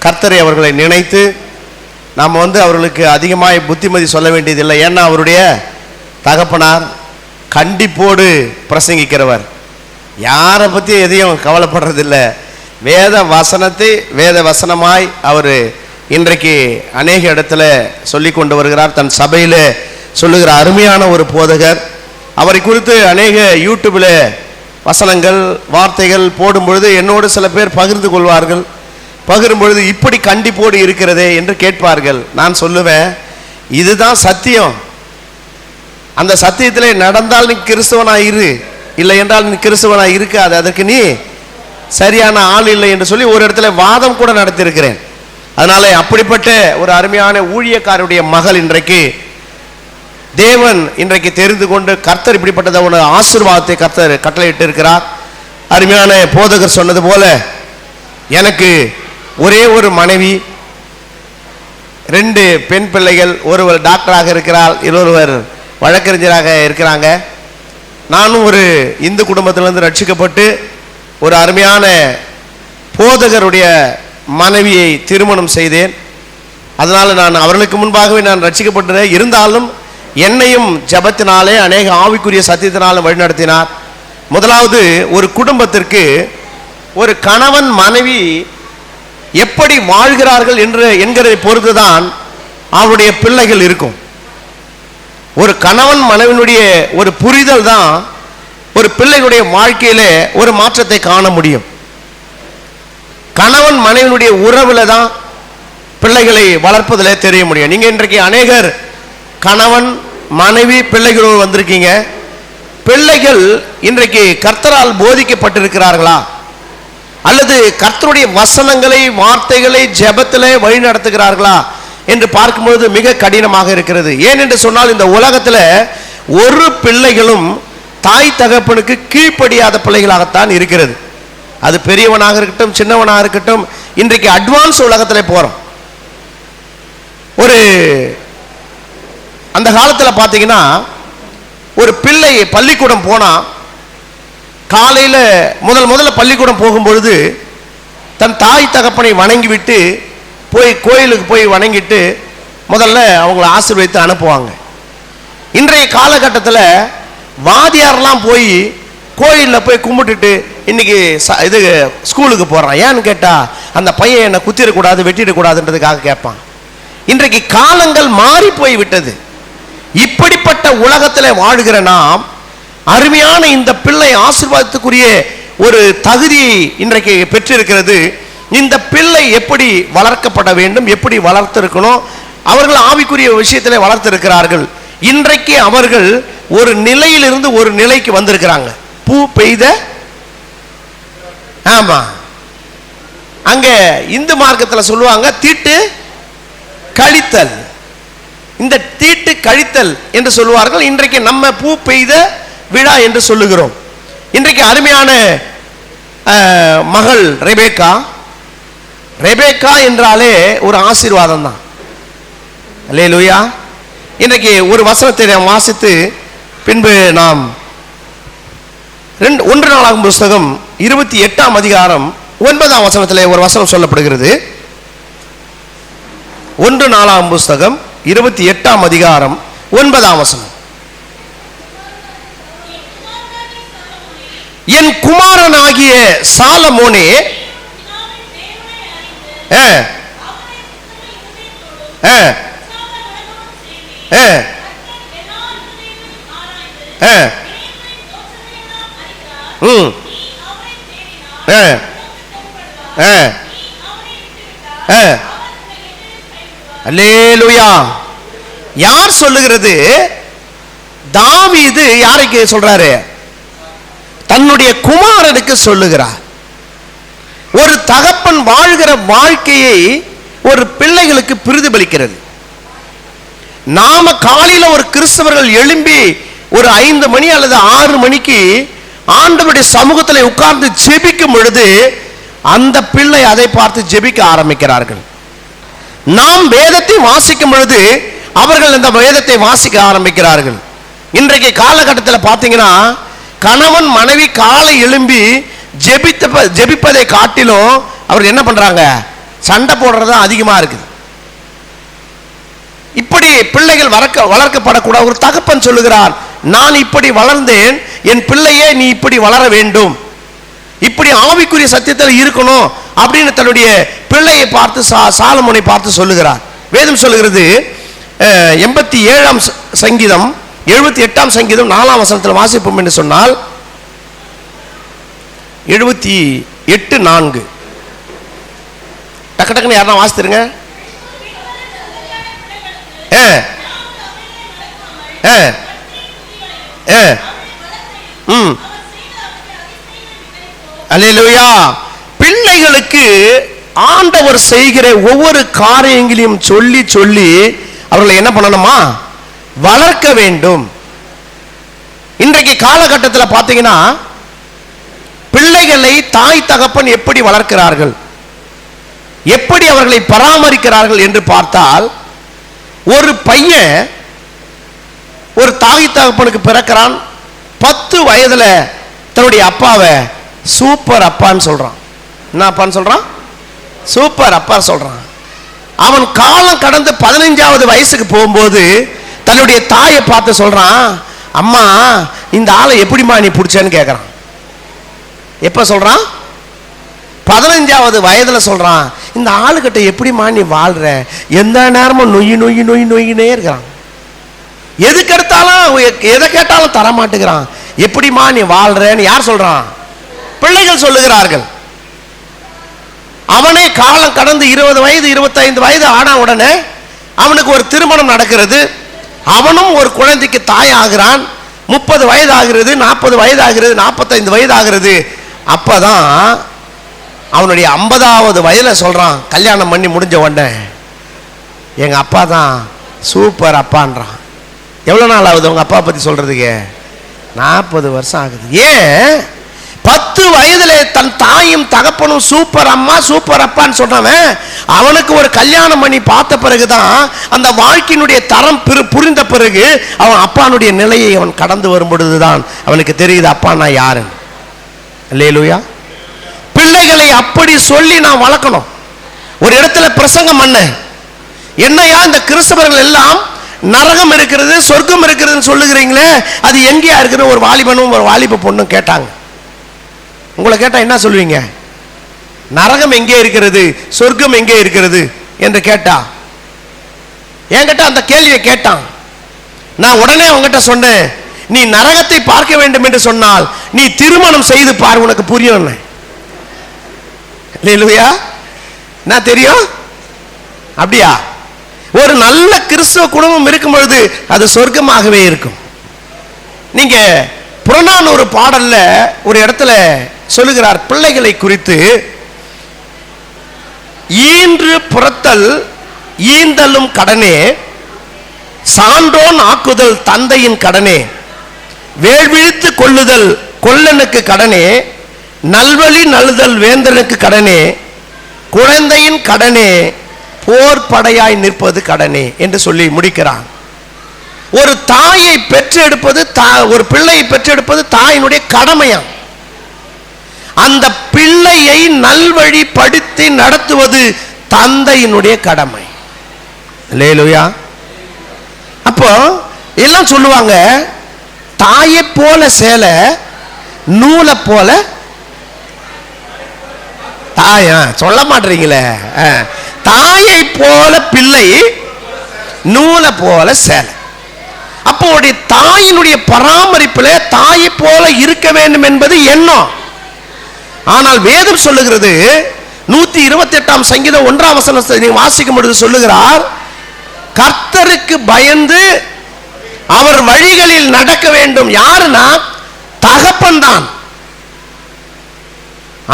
கர்த்தரை அவர்களை நினைத்து நாம் அவர்களுக்கு அதிகமாய் புத்திமதி சொல்ல வேண்டியதில்லை. ஏன்னா அவருடைய தகப்பனார் கண்டிப்போடு பிரசங்கிக்கிறவர், யாரை பற்றி எதையும் கவலைப்படுறதில்லை. வேத வசனத்தை வேத வசனமாய் அவர் இன்றைக்கு அநேக இடத்துல சொல்லி கொண்டு வருகிறார். தன் சபையில் சொல்லுகிற அருமையான ஒரு போதகர். அவரை குறித்து அநேக யூடியூப்பில் வசனங்கள் வார்த்தைகள் போடும் பொழுது என்னோடு சில பேர் பகிர்ந்து கொள்வார்கள். பகிரும் பொழுது இப்படி கண்டிப்போடு இருக்கிறதே என்று கேட்பார்கள். நான் சொல்லுவேன், இதுதான் சத்தியம். அந்த சத்தியத்திலே நடந்தால் நீ கிறிஸ்தவனாக இரு, இல்லை என்றால் நீ கிறிஸ்தவனாக இருக்காது, அதற்கு நீ சரியான ஆள் இல்லை என்று சொல்லி ஒரு இடத்துல வாதம் கூட நடத்தியிருக்கிறேன். அதனால அப்படிப்பட்ட ஒரு அருமையான ஊழியக்காரருடைய மகள் இன்றைக்கு தேவன் இன்றைக்கு தெரிந்து கொண்டு கர்த்தர் இப்படிப்பட்ட ஒரு ஆசீர்வாதத்தை கர்த்தர் கட்டளையிட்டு இருக்கிறார். அருமையான போதகர் சொன்னது போல எனக்கு ஒரே ஒரு மனைவி, 2 பெண் பிள்ளைகள், ஒருவர் டாக்டராக இருக்கிறார், இன்னொருவர் வழக்கறிஞராக இருக்கிறாங்க. நானும் ஒரு இந்து குடும்பத்திலிருந்து ரட்சிக்கப்பட்டு ஒரு அருமையான போதகருடைய மனைவியை திருமணம் செய்தேன். அதனால் நான் அவர்களுக்கு முன்பாகவே நான் ரட்சிக்கப்பட்டேன். இருந்தாலும் என்னையும் ஜபத்தினாலே அநேக ஆவிக்குரிய சத்தியத்தினாலும் வழிநடத்தினார். முதலாவது, ஒரு குடும்பத்திற்கு ஒரு கணவன் மனைவி எப்படி வாழ்கிறார்கள் என்கிறதை பொறுத்துதான் அவருடைய பிள்ளைகள் இருக்கும். ஒரு கணவன் மனைவியினுடைய ஒரு புரிதல் தான் ஒரு பிள்ளைகளுடைய வாழ்க்கையிலே ஒரு மாற்றத்தை காண முடியும். கணவன் மனைவியினுடைய உறவுல தான் பிள்ளைகளை வளர்ப்பதிலே தெரிய முடியும். நீங்க இன்றைக்கு அநேகர் கணவன் மனைவி பிள்ளைகளோடு வந்திருக்கீங்க. பிள்ளைகள் இன்றைக்கு கர்த்தரால் போதிக்கப்பட்டிருக்கிறார்களா, அல்லது கர்த்தருடைய வசனங்களை வார்த்தைகளை ஜெபத்திலே வழி நடத்துகிறார்களா என்று பார்க்கும்போது மிக கடினமாக இருக்கிறது. ஏன் என்று சொன்னால், இந்த உலகத்தில் ஒரு பிள்ளைகளும் தாய் தகப்பனுக்கு கீழ்ப்படியாத பிள்ளைகளாகத்தான் இருக்கிறது. அது பெரியவனாக இருக்கட்டும் சின்னவனாக இருக்கட்டும். இன்றைக்கு அட்வான்ஸ் உலகத்தில் போகிறோம். ஒரு அந்த காலத்தில் பார்த்தீங்கன்னா, ஒரு பிள்ளை பள்ளிக்கூடம் போனால் காலையில் முதல்ல பள்ளிக்கூடம் போகும்பொழுது தன் தாய் தகப்பனை வணங்கிவிட்டு போய் கோயிலுக்கு போய் வணங்கிட்டு முதல்ல அவங்கள ஆசீர்வதித்து அனுப்புவாங்க. இன்றைய காலகட்டத்தில் வாதியாரெலாம் போய் கோயிலில் போய் கும்பிட்டுட்டு இன்னைக்கு இது ஸ்கூலுக்கு போகிறான். ஏன்னு கேட்டால், அந்த பையன் என்னை குத்திடக்கூடாது வெட்டிடக்கூடாதுன்றதுக்காக கேட்பான். இன்றைக்கு காலங்கள் மாறி போய் விட்டது. இப்படிப்பட்ட உலகத்தில் வாழ்கிற நாம் அருமையான இந்த பிள்ளை ஆசீர்வாதத்துக்குரிய ஒரு தகுதியை இன்றைக்கு பெற்றிருக்கிறது. இந்த பிள்ளை எப்படி வளர்க்கப்பட வேண்டும், எப்படி வளர்த்திருக்கணும், அவர்கள் ஆவிக்குரிய விஷயத்தில் வளர்த்திருக்கிறார்கள். இன்றைக்கு அவர்கள் ஒரு நிலையிலிருந்து ஒரு நிலைக்கு வந்திருக்கிறாங்க. பூ பெய்த, ஆமா, அங்க அங்க இந்து மார்க்கத்தில் சொல்லுவாங்க தீட்டு கழித்தல். இந்த தீட்டு கழித்தல் என்று சொல்லுவார்கள். இன்றைக்கு நம்ம பூ பெய்த விழா என்று சொல்லுகிறோம். இன்றைக்கு அருமையான மகள் ரெபேக்கா. ரெபேக்கா என்றாலே ஒரு ஆசீர்வாதம் தான். அல்லேலூயா. இன்றைக்கு ஒரு வசனத்தை நாம் வாசித்து பின்பு நாம் 1 நாளாகும் புஸ்தகம் 28ஆம் அதிகாரம் 9ஆம் வசனத்திலே ஒரு வசனம் சொல்லப்படுகிறது. 1 நாளாகும் புஸ்தகம் 28ஆம் அதிகாரம் 9ஆம் வசனம். என் குமாரனாகிய சாலமோனே அல்லேலூயா. யார் சொல்லுகிறது? தாவீது யாருக்கு சொல்றாரு? தன்னுடைய குமாரனுக்கு சொல்லுகிறார். ஒரு தகப்பன் வாழ்கிற வாழ்க்கையை ஒரு பிள்ளைகளுக்கு பிரதிபலிக்கிறது. நாம காலையில ஒரு கிறிஸ்தவர்கள் எழும்பி ஒரு 5 மணி அல்லது 6 மணிக்கு ஆண்டவருடைய சமூகத்தில் உட்கார்ந்து ஜெபிக்கும் பொழுது அந்த பிள்ளை அதை பார்த்து ஜெபிக்க ஆரம்பிக்கிறார்கள். நாம் வேதத்தை வாசிக்கும் பொழுது அவர்கள் அந்த வேதத்தை வாசிக்க ஆரம்பிக்கிறார்கள். இன்றைக்கு காலகட்டத்தில் பார்த்தீங்கன்னா கணவன் மனைவி காலை எழும்பி ஜெபிப்பதை காட்டிலும் அவர் என்ன பண்றாங்க? சண்டை போடுறது அதிகமா இருக்குது. இப்படி பிள்ளைகள் வளர்க்கப்படக்கூடாது. ஒரு தகப்பன் சொல்லுகிறார், நான் இப்படி வளர்ந்தேன், என் பிள்ளையே நீ இப்படி வளர வேண்டும், இப்படி ஆவிக்குரிய சத்தியத்தில் இருக்கணும் அப்படின்னு தன்னுடைய பிள்ளையை பார்த்து சாலமோனை பார்த்து சொல்லுகிறார். வேதம் சொல்லுகிறது 87ஆம் சங்கீதம் 78ஆம் சங்கீதம் 4ஆம் வசனத்தில் வாசிப்போம் என்று சொன்னால் 78:4 டக்கு டக்குன்னு யாரா வாசித்துருங்க. அல்லேலூயா. பிள்ளைகளுக்கு ஆண்டவர் செய்கிற ஒவ்வொரு காரியங்களையும் சொல்லி சொல்லி அவர்களை என்ன பண்ணணுமா? வளர்க்க வேண்டும். இன்றைக்கு காலகட்டத்தில் பார்த்தீங்கன்னா பிள்ளைகளை தாய் தகப்பன் எப்படி வளர்க்கிறார்கள், எப்படி அவர்களை பராமரிக்கிறார்கள் என்று பார்த்தால், ஒரு பையன் ஒரு தாய் தகப்பனுக்கு பிறக்கிறான். 10 வயதுல தன்னுடைய அப்பாவை சூப்பர் அப்பான்னு சொல்றான். என்ன அப்பான்னு சொல்றான்? சூப்பர் அப்பா சொல்றான். அவன் காலம் கடந்து 15வது வயசுக்கு போகும்போது தன்னுடைய தாயை பார்த்து சொல்றான், அம்மா இந்த ஆளை எப்படிமா நீ பிடிச்சேன்னு கேட்கறான். எப்ப சொல்றான்? 15வது வயதுல சொல்றான், இந்த ஆளுகிட்ட எப்படிமா நீ வாழ்ற, எந்த நேரமும் நொய் நொய் நொய் நொய்னே இருக்கிறான், எதுக்கு எடுத்தாலும் எதை கேட்டாலும் தர மாட்டேங்கிறான், எப்படிமா நீ வாழ்றன்னு யார் சொல்றான்? பிள்ளைகள் சொல்லுகிறார்கள். அவனே காலம் கடந்து 20 வயது 25 வயது ஆனா உடனே அவனுக்கு ஒரு திருமணம் நடக்கிறது. அவனும் ஒரு குழந்தைக்கு தாய் ஆகிறான். 30 வயது ஆகிறது, 40 வயது ஆகிறது, 45 வயது ஆகிறது. அப்பதான் அவனுடைய 50வது வயதுல சொல்றான், கல்யாணம் பண்ணி முடிஞ்ச உடனே எங்க அப்பா தான் சூப்பர் அப்பான்றான். எவ்வளவு நாள் ஆகுது உங்க அப்பா பத்தி சொல்றதுக்கு? 40 வருஷம் ஆகுது. ஏன்? 10 வயதுல தன் தாயும் தகப்பனும் சூப்பர் அம்மா சூப்பர் அப்பான்னு சொன்னவன் அவனுக்கு ஒரு கல்யாணம் பண்ணி பார்த்த பிறகுதான் அந்த வாழ்க்கையினுடைய தரம் புரிந்த பிறகு அவன் அப்பானுடைய நிலையை அவன் கடந்து வரும் பொழுதுதான் அவனுக்கு தெரியுது அப்பா நான் யாரு. அல்லேலூயா. பிள்ளைகளை அப்படி சொல்லி நான் வளர்க்கணும். ஒரு இடத்துல பிரசங்கம் பண்ண, என்னையா இந்த கிறிஸ்தவர்கள் எல்லாம் நரகம் இருக்கிறது சொர்க்கம் இருக்கிறதுன்னு சொல்லுகிறீங்களே, அது எங்கேயா இருக்குன்னு ஒரு வாலிபனும் ஒரு வாலிப பொண்ணும் கேட்டாங்க. உங்களை கேட்டா என்ன சொல்லுவீங்க? நரகம் எங்கே இருக்கிறது சொர்க்கம் எங்கே இருக்கிறது என்று கேட்டா, என்கிட்ட அந்த கேள்வியை கேட்டான். நான் உடனே அவங்ககிட்ட சொன்னேன், நீ நரகத்தை பார்க்க வேண்டும் என்று சொன்னால் நீ திருமணம் செய்து பார், உனக்கு புரியும். அல்லேலூயா. என்ன தெரியும்? அப்படியா? ஒரு நல்ல கிறிஸ்தவ குடும்பம் இருக்கும் பொழுது அது சொர்க்கமாகவே இருக்கும். நீங்க புறநானூறு பாடல்ல ஒரு இடத்துல சொல்லுகிறார் பிள்ளைகளை குறித்து, புறத்தல் ஈந்தலும் கடனே, சான்றோன் ஆக்குதல் தந்தையின் கடனே, வேள்விழித்து கொள்ளுதல் கொல்லனுக்கு கடனே, நல்வழி நல்தல் வேந்தனுக்கு கடனே, குழந்தையின் கடனே, போர் படையாய் நிற்பது கடனே என்று சொல்லி முடிக்கிறான். ஒரு தாயை பெற்றெடுப்பது, ஒரு பிள்ளையை பெற்றெடுப்பது தாயினுடைய கடமையாம். அந்த பிள்ளையை நல்வழி படுத்தி நடத்துவது தந்தையினுடைய கடமை. அல்லேலூயா. அப்போ எல்லாம் சொல்லுவாங்க, தாயை போல சேலை, நூலை போல தாயா சொல்ல மாட்டீங்களே. தாயை போல பிள்ளை, நூலை போல சேலை. அப்போ தாயினுடைய பராமரிப்பில் தாயை போல இருக்க வேண்டும் என்பது எண்ணம். ஆனால் வேதம் சொல்லுகிறது, 128 சங்கீதம் 1 வசனத்தை வாசிக்கும் பொழுது சொல்லுகிறார், கர்த்தருக்கு பயந்து அவர் வழிகளில் நடக்க வேண்டும். யாருன்னா தகப்பன் தான்.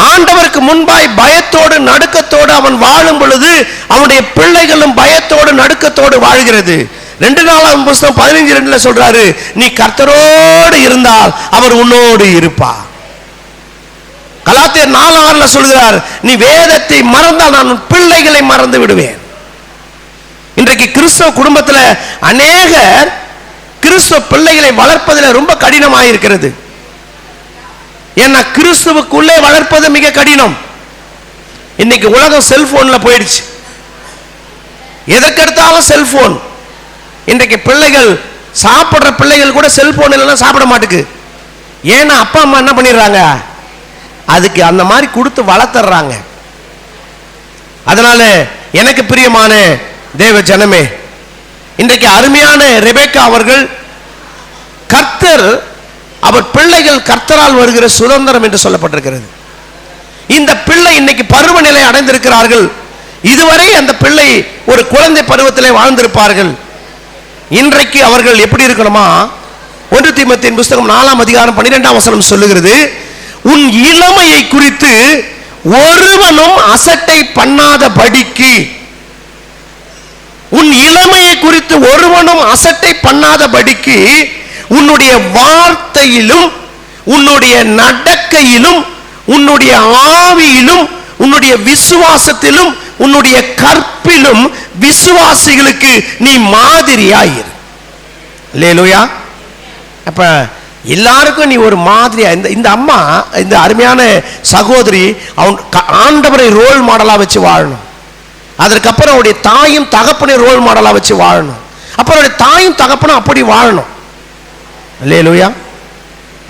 ஆண்டவருக்கு முன்பாய் பயத்தோடு நடுக்கத்தோடு அவன் வாழும் பொழுது அவனுடைய பிள்ளைகளும் பயத்தோடு நடுக்கத்தோடு வாழ்கிறது. 2 நாளாம் புத்தகம் 15:2 சொல்றாரு, நீ கர்த்தரோடு இருந்தால் அவர் உன்னோடு இருப்பார். கலாத்தியர் 4:6 சொல்கிறார், நீ வேதத்தை மறந்தால் நான் உன் பிள்ளைகளை மறந்து விடுவேன். இன்றைக்கு கிறிஸ்தவ குடும்பத்தில் அநேகர் கிறிஸ்தவ பிள்ளைகளை வளர்ப்பதில் ரொம்ப கடினமாக இருக்கிறது. ஏன்னா கிறிஸ்துவுக்குள்ளே வளர்ப்பது மிக கடினம். இன்னைக்கு உலகம் செல்போன்ல போயிடுச்சு. எதற்கெடுத்தாலும் செல்போன். இன்றைக்கு பிள்ளைகள் சாப்பிடுற பிள்ளைகள் கூட செல்போன் இல்லைன்னா சாப்பிட மாட்டுக்கு. ஏன்னா அப்பா அம்மா என்ன பண்ணிடுறாங்க, அதுக்கு அந்த மாதிரி கொடுத்து வளர்த்துறாங்க. அதனால எனக்கு பிரியமான தேவ ஜனமே, இன்றைக்கு அருமையான ரெபேக்கா அவர்கள், கர்த்தர் அவர் பிள்ளைகள் கர்த்தரால் வருகிற சுதந்திரம் என்று சொல்லப்பட்டிருக்கிறது. இந்த பிள்ளை இன்னைக்கு பருவ நிலை அடைந்திருக்கிறார்கள். இதுவரை அந்த பிள்ளை ஒரு குழந்தை பருவத்திலே வாழ்ந்திருப்பார்கள். இன்றைக்கு அவர்கள் எப்படி இருக்கணுமா, 1 தீமோத்தேயுவின் புத்தகம் 4 அதிகாரம் 12 வசனம் சொல்லுகிறது, உன் இளமையை குறித்து ஒருவனும் அசட்டை பண்ணாத படிக்கு, உன் இளமையை குறித்து ஒருவனும் அசட்டை பண்ணாத படிக்கு உன்னுடைய வார்த்தையிலும் உன்னுடைய நடக்கையிலும் உன்னுடைய ஆவியிலும் உன்னுடைய விசுவாசத்திலும் உன்னுடைய கற்பிலும் விசுவாசிகளுக்கு நீ மாதிரியாயிரு. அல்லேலூயா. அப்ப எல்லாருக்கும் நீ ஒரு மாதிரியா. இந்த அம்மா, இந்த அருமையான சகோதரி, அவன் ஆண்டவரை ரோல் மாடலா வச்சு வாழணும். அதற்கப்புறம் அவருடைய தாயும் தகப்பனை ரோல் மாடலா வச்சு வாழணும். அப்புறம் அவருடைய தாயும் தகப்பனும் அப்படி வாழணும். அல்லேலூயா,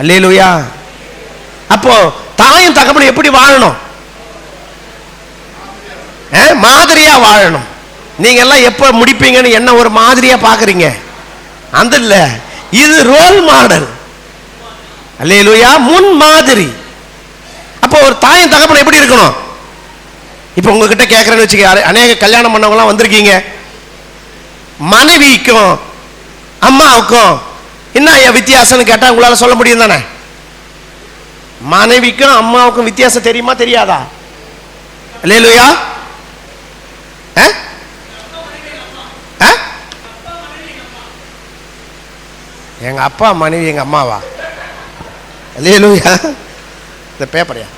அல்லேலூயா. அப்போ தாயும் தகப்பனும் எப்படி வாழணும், மாதிரியா வாழணும். நீங்க எல்லாம் எப்ப முடிப்பீங்கன்னு என்ன ஒரு மாதிரியா பாக்குறீங்க, அந்த இல்ல, இது ரோல் மாடல். அல்லேலூயா, முன் மாதிரி. அப்போ ஒரு தாயும் தகப்பனும் எப்படி இருக்கணும். இப்ப உங்ககிட்ட கேட்கறேன்னு வச்சுக்க, அநேக கல்யாணம் பண்ணவங்களாம் வந்திருக்கீங்க, மனைவிக்கும் அம்மாவுக்கும் என்ன வித்தியாசம்னு கேட்டா உங்களால சொல்ல முடியும் தானே? மனைவிக்கும் அம்மாவுக்கும் வித்தியாசம் தெரியுமா தெரியாதா? அல்லேலூயா. எங்க அப்பா மனைவி எங்க அம்மாவா? அல்லேலூயா. இந்த பேப்பரையா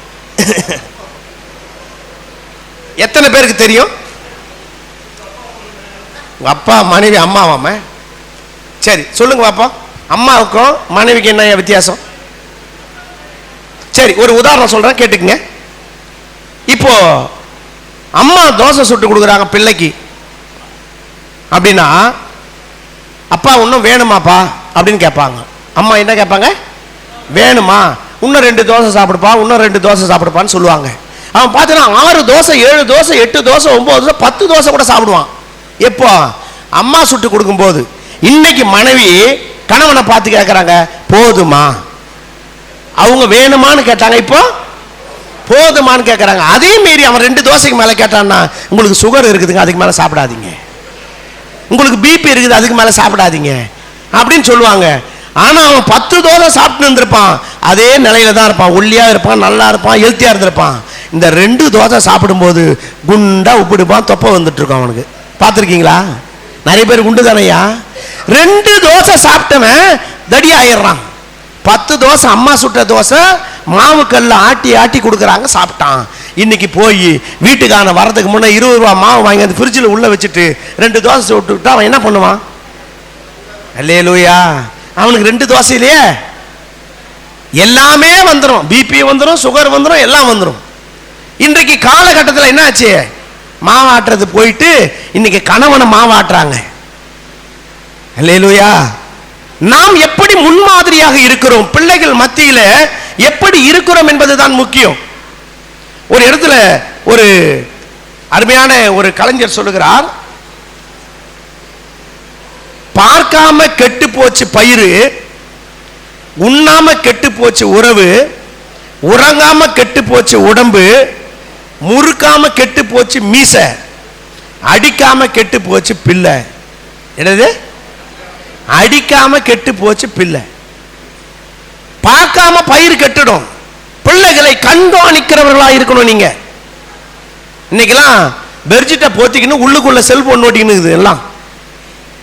எத்தனை பேருக்கு தெரியும் உங்க அப்பா மனைவி அம்மாவாம? சரி சொல்லுங்க பாப்பா, அம்மாவுக்கும் மனைவிக்கு என்ன வித்தியாசம்? சரி ஒரு உதாரணம் சொல்றேன் கேட்டுக்குங்க. இப்போ அம்மா தோசை சுட்டு கொடுக்குறாங்க பிள்ளைக்கு அப்படின்னா, அப்பா இன்னும் வேணுமாப்பா அப்படின்னு கேட்பாங்க. அம்மா என்ன கேட்பாங்க? வேணுமா, இன்னும் 2 தோசை சாப்பிடுப்பா, இன்னும் 2 தோசை சாப்பிடுப்பான்னு சொல்லுவாங்க. அவன் பார்த்தீங்கன்னா 6 தோசை 7 தோசை 8 தோசை 9 தோசை 10 தோசை கூட சாப்பிடுவான். எப்போ? அம்மா சுட்டு கொடுக்கும்போது. இன்னைக்கு மனைவி கணவனை பார்த்து கேட்கறாங்க, போதுமா? அவங்க வேணுமான்னு கேட்டாங்க, இப்போ போதுமான்னு கேட்கறாங்க. அதே மீறி அவன் 2 தோசைக்கு மேல கேட்டான்னா, உங்களுக்கு சுகர் இருக்குதுங்க, அதுக்கு மேல சாப்பிடாதீங்க, உங்களுக்கு பிபி இருக்குது, அதுக்கு மேல சாப்பிடாதீங்க அப்படின்னு சொல்லுவாங்க. ஆனா அவன் 10 தோசை சாப்பிட்டு இருந்திருப்பான், அதே நிலையில தான் இருப்பான், ஒல்லியா இருப்பான், நல்லா இருப்பான், ஹெல்த்தியா இருந்திருப்பான். இந்த 2 தோசை சாப்பிடும்போது குண்டா உப்பிடுப்பான், தொப்பை வந்துட்டு இருக்கும் அவனுக்கு. பார்த்துருக்கீங்களா? நிறைய பேர் குண்டு தானையா. 2 தோசை சாப்பிட்டவன் தடி ஆயிடுறான். 10 தோசை அம்மா சுட்ட தோசை மாவு கல்ல ஆட்டி ஆட்டி கொடுக்குறாங்க, சாப்பிட்டான். இன்னைக்கு போய் வீட்டுக்கான வரதுக்கு முன்னே 20 ரூபா மாவு வாங்கி அந்த ஃப்ரிட்ஜில் உள்ள வச்சுட்டு 2 தோசை விட்டுக்கிட்டா அவன் என்ன பண்ணுவான்? அல்லேலூயா. அவனுக்கு 2 தோசையிலேயே எல்லாமே வந்துடும். பிபி வந்துடும், சுகர் வந்துடும், எல்லாம் வந்துடும். இன்றைக்கு காலகட்டத்தில் என்ன ஆச்சு? மாவாட்டுறது போயிட்டு இன்னைக்கு கணவனை மாவாட்டுறாங்க. அல்லேலூயா. நாம் எப்படி முன்மாதிரியாக இருக்கிறோம், பிள்ளைகள் மத்தியில எப்படி இருக்கிறோம் என்பதுதான் முக்கியம். ஒரு இடத்துல ஒரு அருமையான ஒரு கலைஞர் சொல்லுகிறார், பார்க்காம கெட்டு போச்சு பயிறு, உண்ணாம கெட்டு போச்சு உறவு, உறங்காம கெட்டு போச்சு உடம்பு, முறுக்காம கெட்டு போச்சு மீசை, அடிக்காம கெட்டு போச்சு பிள்ளை. என்னது? அடிக்காம கெட்டு போச்சு பிள்ளை. பார்க்காம பயிர் கெட்டுடும். பிள்ளைகளை கண்காணிக்கிறவர்களா இருக்கணும் நீங்க. இன்னைக்கெல்லாம் பெர்ஜிட்ட போத்திக்கின்னு உள்ளுக்குள்ள செல்போன் நோட்டின்னு எல்லாம்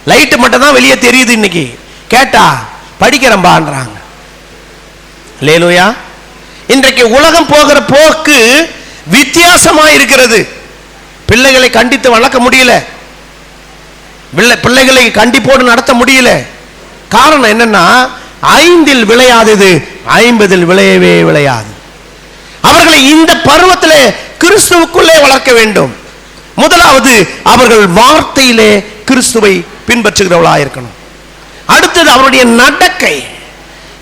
லைட்டு மட்டும் தான் வெளியே தெரியுது. இன்னைக்கு கேட்டா படிக்கிறம்பான்றாங்க. அல்லேலூயா. இன்றைக்கு உலகம் போகிற போக்கு வித்தியாசமா இருக்கிறது. பிள்ளைகளை கண்டித்து வளர்க்க முடியல, பிள்ளைகளை கண்டிப்போடு நடத்த முடியல. காரணம் என்னன்னா, 5 விளையாதது 50 விளையவே விளையாது. அவர்களை இந்த பருவத்திலே கிறிஸ்துவுக்குள்ளே வளர்க்க வேண்டும். முதலாவது அவர்கள் வார்த்தையிலே கிறிஸ்துவை பின்பற்றுகிறவர்களாக இருக்கணும். அடுத்தது அவருடைய நடக்கை.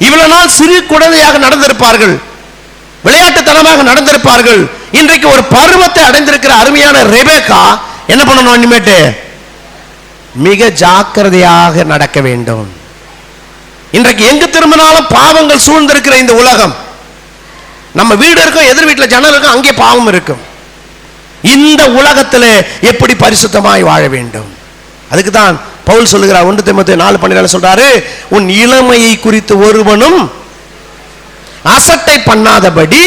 இவ்வளவு நாள் சிறு குழந்தையாக நடந்திருப்பார்கள், விளையாட்டுத்தனமாக நடந்திருப்பார்கள். இன்றைக்கு ஒரு பருவத்தை அடைந்திருக்கிற அருமையான ரெபேக்கா என்ன பண்ணணும்? இனிமேட்டு மிக ஜாக்கிரதையாக நடக்க வேண்டும். இன்றைக்கு எங்கு திரும்பினாலும் பாவங்கள் சூழ்ந்திருக்கிற இந்த உலகம். நம்ம வீடு இருக்கும், எதிர் வீட்டில் ஜன்னல் இருக்கும், அங்கே பாவம் இருக்கும். இந்த உலகத்தில் எப்படி பரிசுத்தமாய் வாழ வேண்டும்? அதுக்கு தான் பவுல் சொல்லுகிறார், 1 தீமோத்தேயு 4:12 சொல்றாரு, உன் இளமையை குறித்து ஒருவனும் அசட்டை பண்ணாதபடி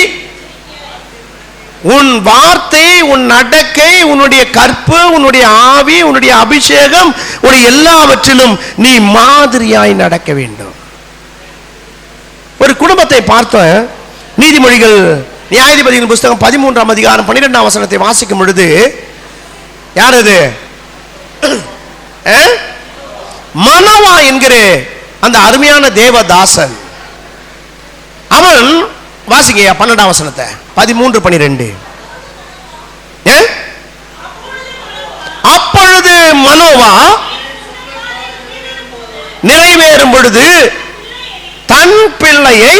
உன் வார்த்தை, உன் நடக்கை, உன்னுடைய கற்பு, உன்னுடைய ஆவி, உன்னுடைய அபிஷேகம், உன்னுடைய எல்லாவற்றிலும் நீ மாதிரியாய் நடக்க வேண்டும். ஒரு குடும்பத்தை பார்த்த நீதிமொழிகள் நியாயாதிபதியின் புஸ்தகம் 13ஆம் அதிகாரம் 12ஆம் வசனத்தை வாசிக்கும் பொழுது, யார் அது? மனோவா என்கிற அந்த அருமையான தேவதாசன். அவன் வாசிங்க 12ஆம் வசனத்தை, 13:12. அப்பொழுது மனோவா நிறைவேறும் பொழுது தன் பிள்ளையை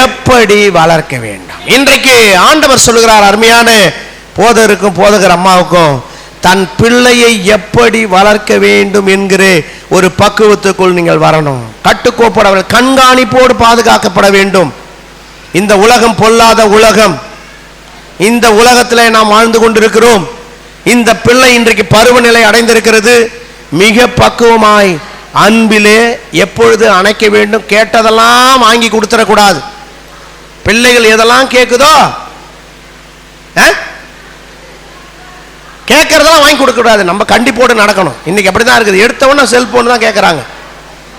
எப்படி வளர்க்க வேண்டும். இன்றைக்கு ஆண்டவர் சொல்லுகிறார், அருமையான போதகருக்கும் போதகர் அம்மாவுக்கும், தன் பிள்ளையை எப்படி வளர்க்க வேண்டும் என்கிற ஒரு பக்குவத்துக்குள் நீங்கள் வரணும். கட்டுக்கோப்போடு அவர்கள் கண்காணிப்போடு பாதுகாக்கப்பட வேண்டும். இந்த உலகம் பொல்லாத உலகம். இந்த உலகத்தில் நாம் வாழ்ந்து கொண்டிருக்கிறோம். இந்த பிள்ளை இன்றைக்கு பருவநிலை அடைந்திருக்கிறது. மிக பக்குவமாய் அன்பிலே எப்பொழுது அணைக்க வேண்டும். கேட்டதெல்லாம் வாங்கி கொடுத்துடக்கூடாது. பிள்ளைகள் எதெல்லாம் கேட்குதோ கேட்கறதெல்லாம் வாங்கி கொடுக்க கூடாது. நம்ம கண்டிப்போடு நடக்கணும். இன்னைக்கு அப்படிதான் இருக்குது. எடுத்தவொன்னே செல்போன் தான் கேட்கறாங்க.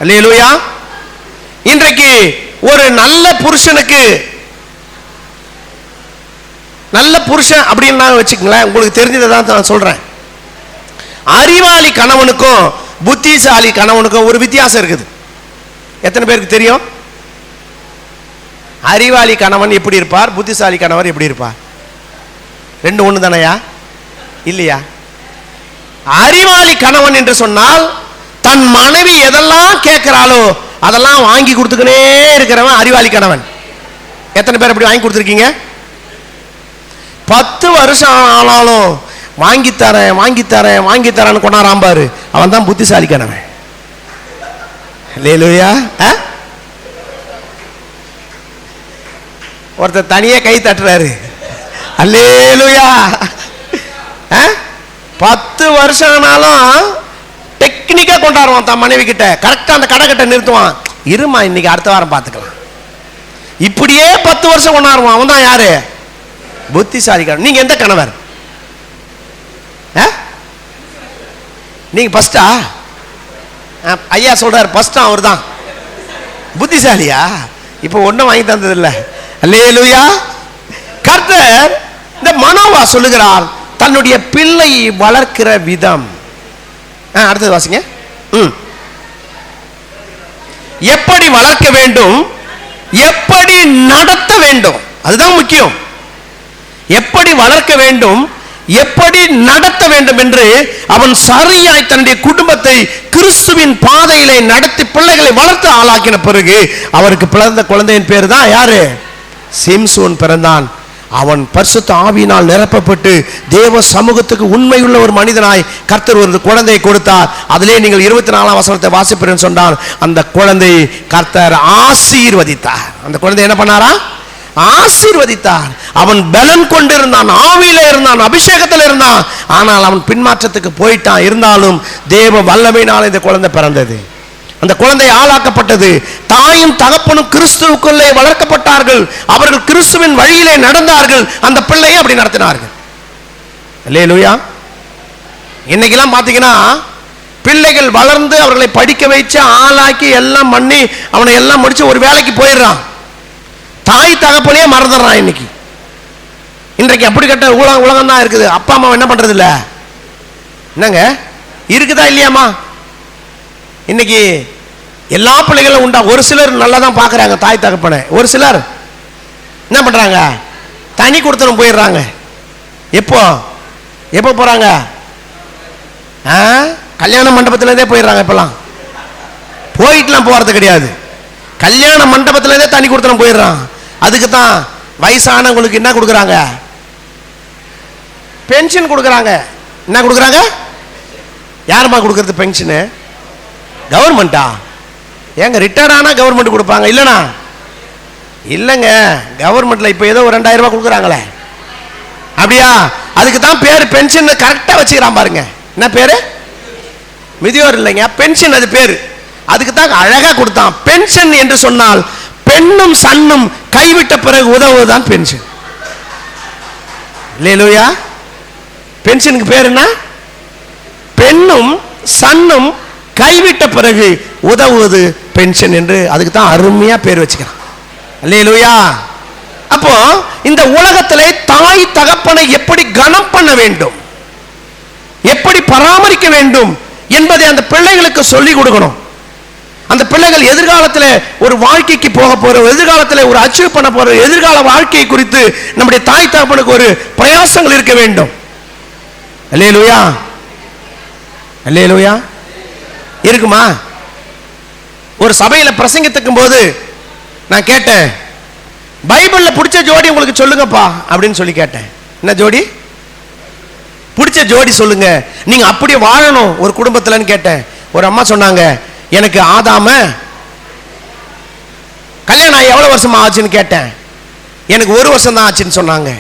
அல்லேலூயா. இன்றைக்கு ஒரு நல்ல புருஷனுக்கு, நல்ல புருஷன் அப்படின்னு நான் வச்சுக்கங்களேன், உங்களுக்கு தெரிஞ்சதை தான் நான் சொல்றேன். அறிவாளி கணவனுக்கும் புத்திசாலி கணவனுக்கும் ஒரு வித்தியாசம் இருக்குது. எத்தனை பேருக்கு தெரியும்? அறிவாளி கணவன் எப்படி இருப்பார், புத்திசாலி கணவர் எப்படி இருப்பார்? ரெண்டு ஒன்று தானையா? இல்லையா? அறிவாளி கணவன் என்று சொன்னால் தன் மனைவி எதெல்லாம் கேட்கிறாளோ அதெல்லாம் வாங்கி கொடுத்துக்கினே இருக்கிறவன் அறிவாளி கணவன். எத்தனை பேர் அப்படி வாங்கி கொடுத்துருக்கீங்க? 10 வருஷம் ஆனாலும் வாங்கி தரேன் வாங்கி தரேன் வாங்கி தரேன்னு கொண்டாராம் பாரு, அவன் தான் புத்திசாலி கணவன். அல்லேலூயா. ஒருத்தர் தனியே கை தட்டுறாரு. அல்லேலூயா. 10 வருஷம் ஆனாலும் டெக்னிக்கா கொண்டாடுவான் தன் மனைவி கிட்ட. கரெக்டா அந்த கடை கிட்ட நிறுத்துவான். இருமா, இன்னைக்கு அடுத்த வாரம் பார்த்துக்கலாம். இப்படியே 10 வருஷம் கொண்டாடுவான். அவன் தான் யாரு? புத்திசாலி கணவர். நீங்க எந்த கணவர்? நீங்க ஃபர்ஸ்டா? ஐயா சொல்றாரு ஃபர்ஸ்டா அவர் தான் புத்திசாலியா? இப்போ ஒன்றும் வாங்கி தந்தது இல்லை. அல்லேலூயா. கர்த்தர் இந்த மனோவா சொல்லுகிறார் தன்னுடைய பிள்ளை வளர்க்கிற விதம். அடுத்தது வாசிங்க. எப்படி வளர்க்க வேண்டும், எப்படி நடத்த வேண்டும், அதுதான் முக்கியம். எப்படி வளர்க்க வேண்டும், எப்படி நடத்த வேண்டும் என்று அவன் சரியாய் தன்னுடைய குடும்பத்தை கிறிஸ்துவின் பாதையிலே நடத்தி பிள்ளைகளை வளர்த்து ஆளாக்கின பிறகு அவருக்கு பிறந்த குழந்தையின் பேர் தான் யாரு? சிம்சோன் பிறந்தான். அவன் பரிசுத்த ஆவியினால் நிரப்பப்பட்டு தேவ சமூகத்துக்கு உண்மையுள்ள ஒரு மனிதனாய் கர்த்தர் ஒரு குழந்தையை கொடுத்தார். அதிலே நீங்கள் 24ஆம் வசனத்தை வாசிப்பீர்கள் சொன்னார். அந்த குழந்தையை கர்த்தர் ஆசீர்வதித்தார். அந்த குழந்தை என்ன பண்ணாரா? ஆசீர்வதித்தார். அவன் பலன் கொண்டிருந்தான், ஆவியில இருந்தான், அபிஷேகத்தில் இருந்தான். ஆனால் அவன் பின்மாற்றத்துக்கு போயிட்டான். இருந்தாலும் தேவ வல்லமையினால் இந்த குழந்தை பிறந்தது. அந்த குழந்தை ஆளாக்கப்பட்டது. தாயும் தகப்பனும் கிறிஸ்துவுக்குள்ளே வளர்க்கப்பட்டார்கள். அவர்கள் கிறிஸ்துவின் வழியிலே நடந்தார்கள். அந்த பிள்ளையை அப்படி நடத்தினார்கள். அல்லேலூயா. இன்னைக்கெல்லாம் பார்த்தீங்கன்னா பிள்ளைகள் வளர்ந்து அவர்களை படிக்க வச்சு ஆளாக்கி எல்லாம் பண்ணி அவனை எல்லாம் முடிச்சு ஒரு வேலைக்கு போயிடுறான். தாய் தகப்பனே மறந்துடுறான். இன்றைக்கு அப்படிப்பட்ட உலகம் தான் இருக்குது. அப்பா அம்மா என்ன பண்றது இல்ல? என்னங்க இருக்குதா இல்லையாமா? இன்னைக்கு எல்லா பிள்ளைகளும் உண்டா? ஒரு சிலர் நல்லா தான் பார்க்குறாங்க தாய் தகப்பனை. ஒரு சிலர் என்ன பண்ணுறாங்க? தனி கொடுத்தனும் போயிடுறாங்க. எப்போ எப்போ போகிறாங்க? கல்யாண மண்டபத்திலேருந்தே போயிடுறாங்க. இப்போலாம் போயிட்டுலாம் போகிறது கிடையாது. கல்யாண மண்டபத்திலேருந்தே தனி கொடுத்தனும் போயிடுறான். அதுக்கு தான் வயசானவங்களுக்கு என்ன கொடுக்குறாங்க? பென்ஷன் கொடுக்குறாங்க. என்ன கொடுக்குறாங்க? யாருமா கொடுக்கறது பென்ஷனு? கவர்மெண்டா? ஏங்க ரிட்டையர்ட் ஆனால் கவர்மெண்ட் கொடுப்பாங்க இல்லைனா? இல்லைங்க, கவர்மெண்ட்ல இப்போ ஏதோ ஒரு 2000 ரூபாய் கொடுக்குறாங்களே, அப்படியா? அதுக்கு தான் பேர் பென்ஷன். கரெக்டாக வச்சுக்கிறான் பாருங்க. என்ன பேரு? மிதியோர் இல்லைங்க, பென்ஷன் அது பேரு. அதுக்கு தான் அழகாக கொடுத்தான். பென்ஷன் என்று சொன்னால் பெண்ணும் சன்னும் கைவிட்ட பிறகு உதவுதான் பென்ஷன். அல்லேலூயா. பென்ஷனுக்கு பேர் என்ன? பெண்ணும் சன்னும் கைவிட்ட பிறகு உதவுவது பென்ஷன் என்று அதுக்கு தான் அருமையா பேர் வச்சுக்கிறான். அல்லேலூயா. அப்போ இந்த உலகத்திலே தாய் தகப்பனை எப்படி கனம் பண்ண வேண்டும், எப்படி பராமரிக்க வேண்டும் என்பதை அந்த பிள்ளைகளுக்கு சொல்லிக் கொடுக்கணும். அந்த பிள்ளைகள் எதிர்காலத்தில் ஒரு வாழ்க்கைக்கு போக போற, எதிர்காலத்தில் ஒரு அச்சீவ் பண்ண போற எதிர்கால வாழ்க்கையை குறித்து நம்முடைய தாய் தகப்பனுக்கு ஒரு பிரயாசங்கள் இருக்க வேண்டும். அல்லேலூயா. அல்லேலூயா. இருக்குமா? ஒரு சபையில் பிரசங்கித்துக்கும் போது நான் கேட்டேன், பைபிள்ல பிடிச்ச ஜோடி உங்களுக்கு சொல்லுங்கப்பா அப்படின்னு சொல்லி கேட்டேன். என்ன ஜோடி? பிடிச்ச ஜோடி சொல்லுங்க, நீங்க அப்படியே வாழணும் ஒரு குடும்பத்துலன்னு கேட்டேன். ஒரு அம்மா சொன்னாங்க, எனக்கு ஆதாம கல்யாணம் ஆகி எவ்வளவு வருஷமா ஆச்சுன்னு கேட்டேன். எனக்கு 1 வருஷம் தான் ஆச்சுன்னு சொன்னாங்க.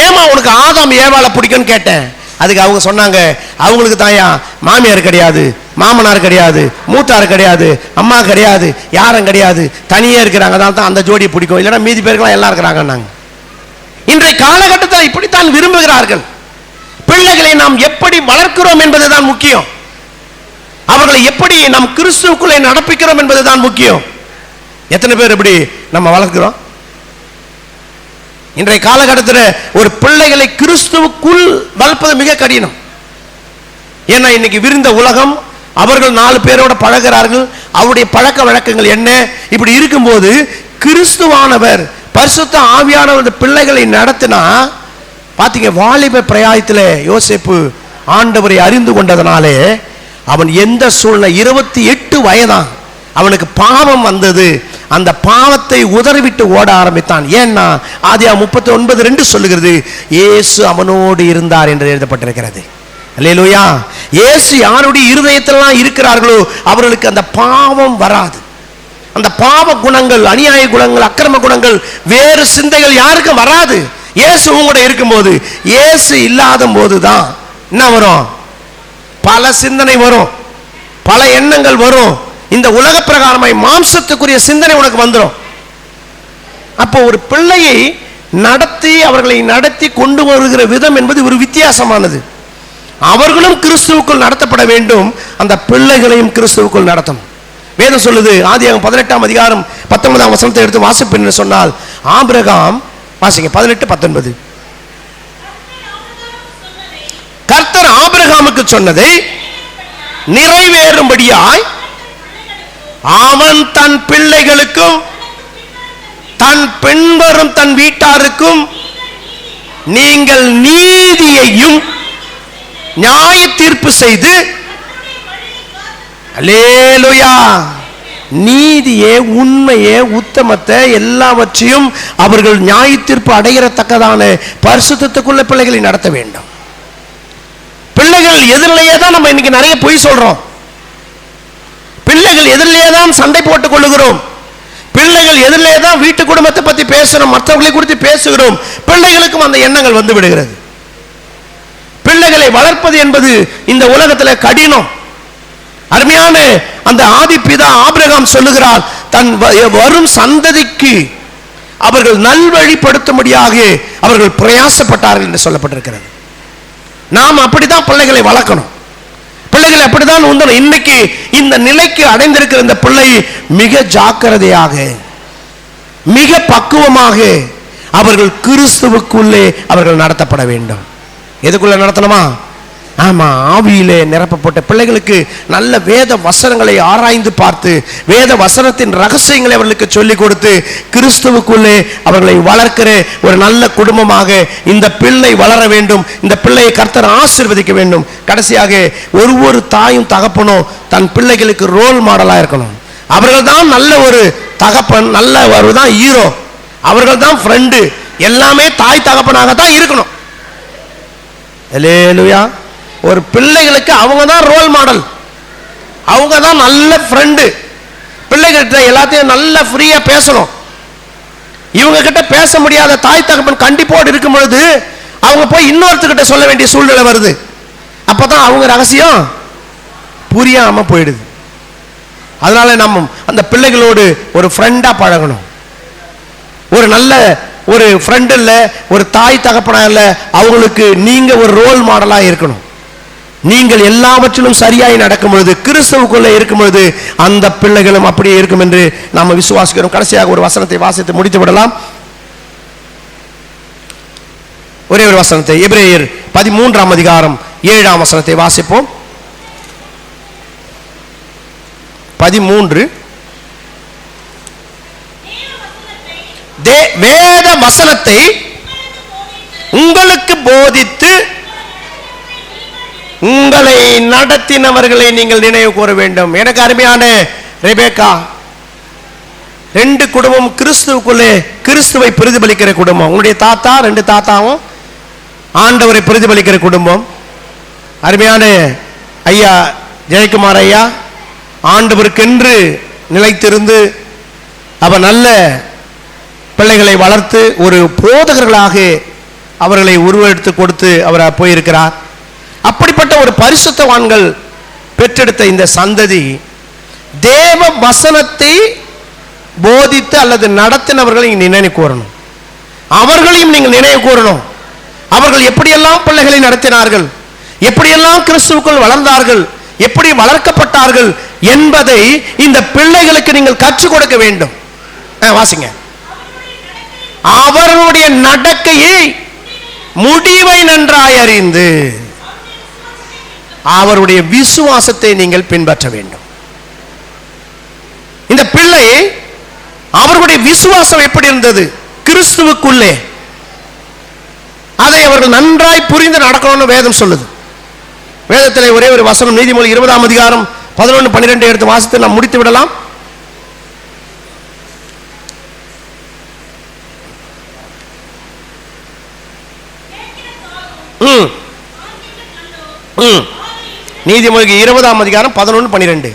ஏமா உனக்கு ஆதாம் ஏவாளை பிடிக்கும்னு கேட்டேன். அதுக்கு அவங்க சொன்னாங்க, அவங்களுக்கு தாயா மாமியார் கிடையாது, மாமனார் கிடையாது, மூத்தார் கிடையாது, அம்மா கிடையாது, யாரும் கிடையாது, தனியே இருக்கிறாங்க, அதனால தான் அந்த ஜோடியை பிடிக்கும், இல்லைன்னா மீதி பேருக்கெல்லாம் எல்லாம் இருக்கிறாங்க. இன்றைய காலகட்டத்தில் இப்படித்தான் விரும்புகிறார்கள். பிள்ளைகளை நாம் எப்படி வளர்க்கிறோம் என்பதுதான் முக்கியம். அவர்களை எப்படி நாம் கிறிஸ்துவுக்குள்ளே நடப்பிக்கிறோம் என்பதுதான் முக்கியம். எத்தனை பேர் எப்படி நம்ம வளர்க்கிறோம்? இன்றைய காலகட்டத்தில் ஒரு பிள்ளைகளை கிறிஸ்துவுக்குள் வளர்ப்பது மிக கடினம். ஏன்னா இன்னைக்கு விரிந்த உலகம், அவர்கள் 4 பேரோட பழகிறார்கள், அவருடைய பழக்க வழக்கங்கள் என்ன, இப்படி இருக்கும்போது கிறிஸ்துவானவர் பரிசுத்த ஆவியானவர் பிள்ளைகளை நடத்தினா பாத்தீங்க. வாலிப பிரயாயத்தில் யோசேப்பு ஆண்டவரை அறிந்து கொண்டதனாலே அவன் எந்த சூழ்நிலை 28 வயதான் அவனுக்கு பாவம் வந்தது. அந்த பாவத்தை உதறிவிட்டு ஓட ஆரம்பித்தான். ஏன்னா ஆதியாகமம் 39:2 சொல்லுகிறது, இயேசு அவனோடு இருந்தார் என்று எழுதப்பட்டிருக்கிறது. அல்லேலூயா. இயேசு யாருடைய இருதயத்திலெல்லாம் இருக்கிறார்களோ அவர்களுக்கு அந்த பாவம் வராது. அந்த பாவ குணங்கள், அநியாய குணங்கள், அக்கிரம குணங்கள், வேறு சிந்தைகள் யாருக்கும் வராது. இயேசு உங்களோட இருக்கும்போது. இயேசு இல்லாத போதுதான் என்ன வரும்? பல சிந்தனை வரும், பல எண்ணங்கள் வரும். இந்த உலக பிரகாரமாய் மாம்சத்துக்குரிய சிந்தனை உனக்கு வந்துடும். அப்போ ஒரு பிள்ளையை நடத்தி அவர்களை நடத்தி கொண்டு வருகிற விதம் என்பது ஒரு வித்தியாசமானது. அவர்களும் கிறிஸ்துவுக்குள் நடத்தப்பட வேண்டும், அந்த பிள்ளைகளையும் கிறிஸ்துவுக்குள் நடத்தணும். வேதம் சொல்லுது, ஆதியாகமம் 18ஆம் அதிகாரம் 19ஆம் வசனத்தை எடுத்து வாசிப்பேன் என்று சொன்னால், ஆபிரகாம் வாசிங்க 18:19. கர்த்தர் ஆபிரகாமுக்கு சொன்னதை நிறைவேறும்படியாய் அவன் தன் பிள்ளைகளுக்கும் தன் பின்வரும் தன் வீட்டாருக்கும் நீங்கள் நீதியையும் நியாய தீர்ப்பு செய்து, அல்லேலூயா, நீதியே உண்மையே உத்தமத்தை எல்லாவற்றையும் அவர்கள் நியாய தீர்ப்பு அடைகிறத்தக்கதான பரிசுத்தத்துக்குள்ள பிள்ளைகளை நடத்த வேண்டும். பிள்ளைகள் எதிரிலேயே தான் நம்ம இன்னைக்கு நிறைய பொய் சொல்றோம். பிள்ளைகள் எதிரிலேயே தான் சண்டை போட்டுக் கொள்ளுகிறோம். பிள்ளைகள் எதிரிலே தான் வீட்டு குடும்பத்தை பத்தி பேசுறோம், மற்றவர்களை குறித்து பேசுகிறோம். பிள்ளைகளுக்கும் அந்த எண்ணங்கள் வந்து விடுகிறது. பிள்ளைகளை வளர்ப்பது என்பது இந்த உலகத்தில் கடினம். அருமையான அந்த ஆதிபிதா ஆபிரகாம் சொல்லுகிறார், தன் வரும் சந்ததிக்கு அவர்கள் நல்வழிப்படுத்தும்படியாக அவர்கள் பிரயாசப்பட்டார்கள் என்று சொல்லப்பட்டிருக்கிறது. நாம் அப்படித்தான் பிள்ளைகளை வளர்க்கணும், பிள்ளைகளை அப்படித்தான் உந்தணும். இன்னைக்கு இந்த நிலைக்கு அடைந்திருக்கிற இந்த பிள்ளை மிக ஜாக்கிரதையாக மிக பக்குவமாக அவர்கள் கிறிஸ்துவுக்குள்ளே அவர்கள் நடத்தப்பட வேண்டும். எதுக்குள்ள நடத்தணுமா? ஆமா, ஆவியிலே நிரப்பப்பட்ட பிள்ளைகளுக்கு நல்ல வேத வசனங்களை ஆராய்ந்து பார்த்து வேத வசனத்தின் ரகசியங்களை அவர்களுக்கு சொல்லிக் கொடுத்து கிறிஸ்துவுக்குள்ளே அவர்களை வளர்க்கிற ஒரு நல்ல குடும்பமாக இந்த பிள்ளை வளர வேண்டும். இந்த பிள்ளையை கர்த்தர் ஆசீர்வதிக்க வேண்டும். கடைசியாக ஒவ்வொரு தாயும் தகப்பனும் தன் பிள்ளைகளுக்கு ரோல் மாடலா இருக்கணும். அவர்கள் தான் நல்ல ஒரு தகப்பன், நல்ல ஒரு தான் ஹீரோ, அவர்கள் தான் ஃப்ரெண்டு, எல்லாமே தாய் தகப்பனாகத்தான் இருக்கணும். அல்லேலூயா. ஒரு பிள்ளைகளுக்கு அவங்க தான் ரோல் மாடல், அவங்க தான் நல்ல ஃப்ரெண்டு. பிள்ளைகிட்ட எல்லாத்தையும் நல்ல ஃப்ரீயா பேசணும். இவங்க கிட்ட பேச முடியாத தாய் தகப்பன் கண்டிப்போடு இருக்கும் பொழுது அவங்க போய் இன்னொருத்தர்கிட்ட சொல்ல வேண்டிய சூழ்நிலை வருது. அப்பதான் அவங்க ரகசியம் புரியாம போயிடுது. அதனால நம்ம அந்த பிள்ளைகளோடு ஒரு ஃப்ரெண்டா பழகணும். ஒரு நல்ல ஒரு ஃப்ரெண்ட் இல்ல, ஒரு தாய் தகப்பனா இல்ல, அவங்களுக்கு நீங்க ஒரு ரோல் மாடலா இருக்கணும். நீங்கள் எல்லாவற்றிலும் சரியாய் நடக்கும் பொழுது, கிறிஸ்துவுக்குள்ளே இருக்கும் பொழுது அந்த பிள்ளைகளும் அப்படியே இருக்கும் என்று நாம் விசுவாசிக்கிறோம். கடைசியாக ஒரு வசனத்தை வாசித்து முடித்து விடலாம். ஒரே ஒரு வசனத்தை, எபிரேயர் 13ஆம் அதிகாரம் 7ஆம் வசனத்தை வாசிப்போம். 13. வேத வசனத்தை உங்களுக்கு போதித்து உங்களை நடத்தினவர்களை நீங்கள் நினைவு கூற வேண்டும். எனக்கு அருமையான ரெபேக்கா, 2 குடும்பம் கிறிஸ்துவுக்குள்ளே கிறிஸ்துவை பிரதிபலிக்கிற குடும்பம். உங்களுடைய தாத்தா 2 தாத்தாவும் ஆண்டவரை பிரதிபலிக்கிற குடும்பம். அருமையான ஐயா ஜெயக்குமார் ஐயா ஆண்டவருக்கென்று நிலைத்திருந்து அவர் நல்ல பிள்ளைகளை வளர்த்து ஒரு போதகர்களாக அவர்களை உருவெடுத்து கொடுத்து அவர் போயிருக்கிறார். அப்படிப்பட்ட ஒரு பரிசுத்தவான்கள் பெற்றெடுத்த இந்த சந்ததி தேவ வசனத்தை போதித்து அல்லது நடத்தினவர்களை நினைவு கூறணும். அவர்களையும் நீங்கள் நினைவு கூறணும். அவர்கள் எப்படியெல்லாம் பிள்ளைகளை நடத்தினார்கள், எப்படியெல்லாம் கிறிஸ்துவுக்குள் வளர்ந்தார்கள், எப்படி வளர்க்கப்பட்டார்கள் என்பதை இந்த பிள்ளைகளுக்கு நீங்கள் கற்றுக் கொடுக்க வேண்டும். வாசிங்க. அவர்களுடைய நடக்கையை முடிவை நன்றாய் அறிந்து அவருடைய விசுவாசத்தை நீங்கள் பின்பற்ற வேண்டும். இந்த பிள்ளை அவர்களுடைய விசுவாசம் எப்படி இருந்தது கிறிஸ்துவுக்குள்ளே, அதை அவர்கள் நன்றாய் புரிந்து நடக்கணும்னு வேதம் சொல்லுது. வேதத்தில் ஒரே ஒரு வசனம், நீதிமொழி 20ஆம் அதிகாரம் 11-12 எடுத்து வாசித்து நாம் முடித்து விடலாம். நீதிமொழி 20ஆம் அதிகாரம் 11-12.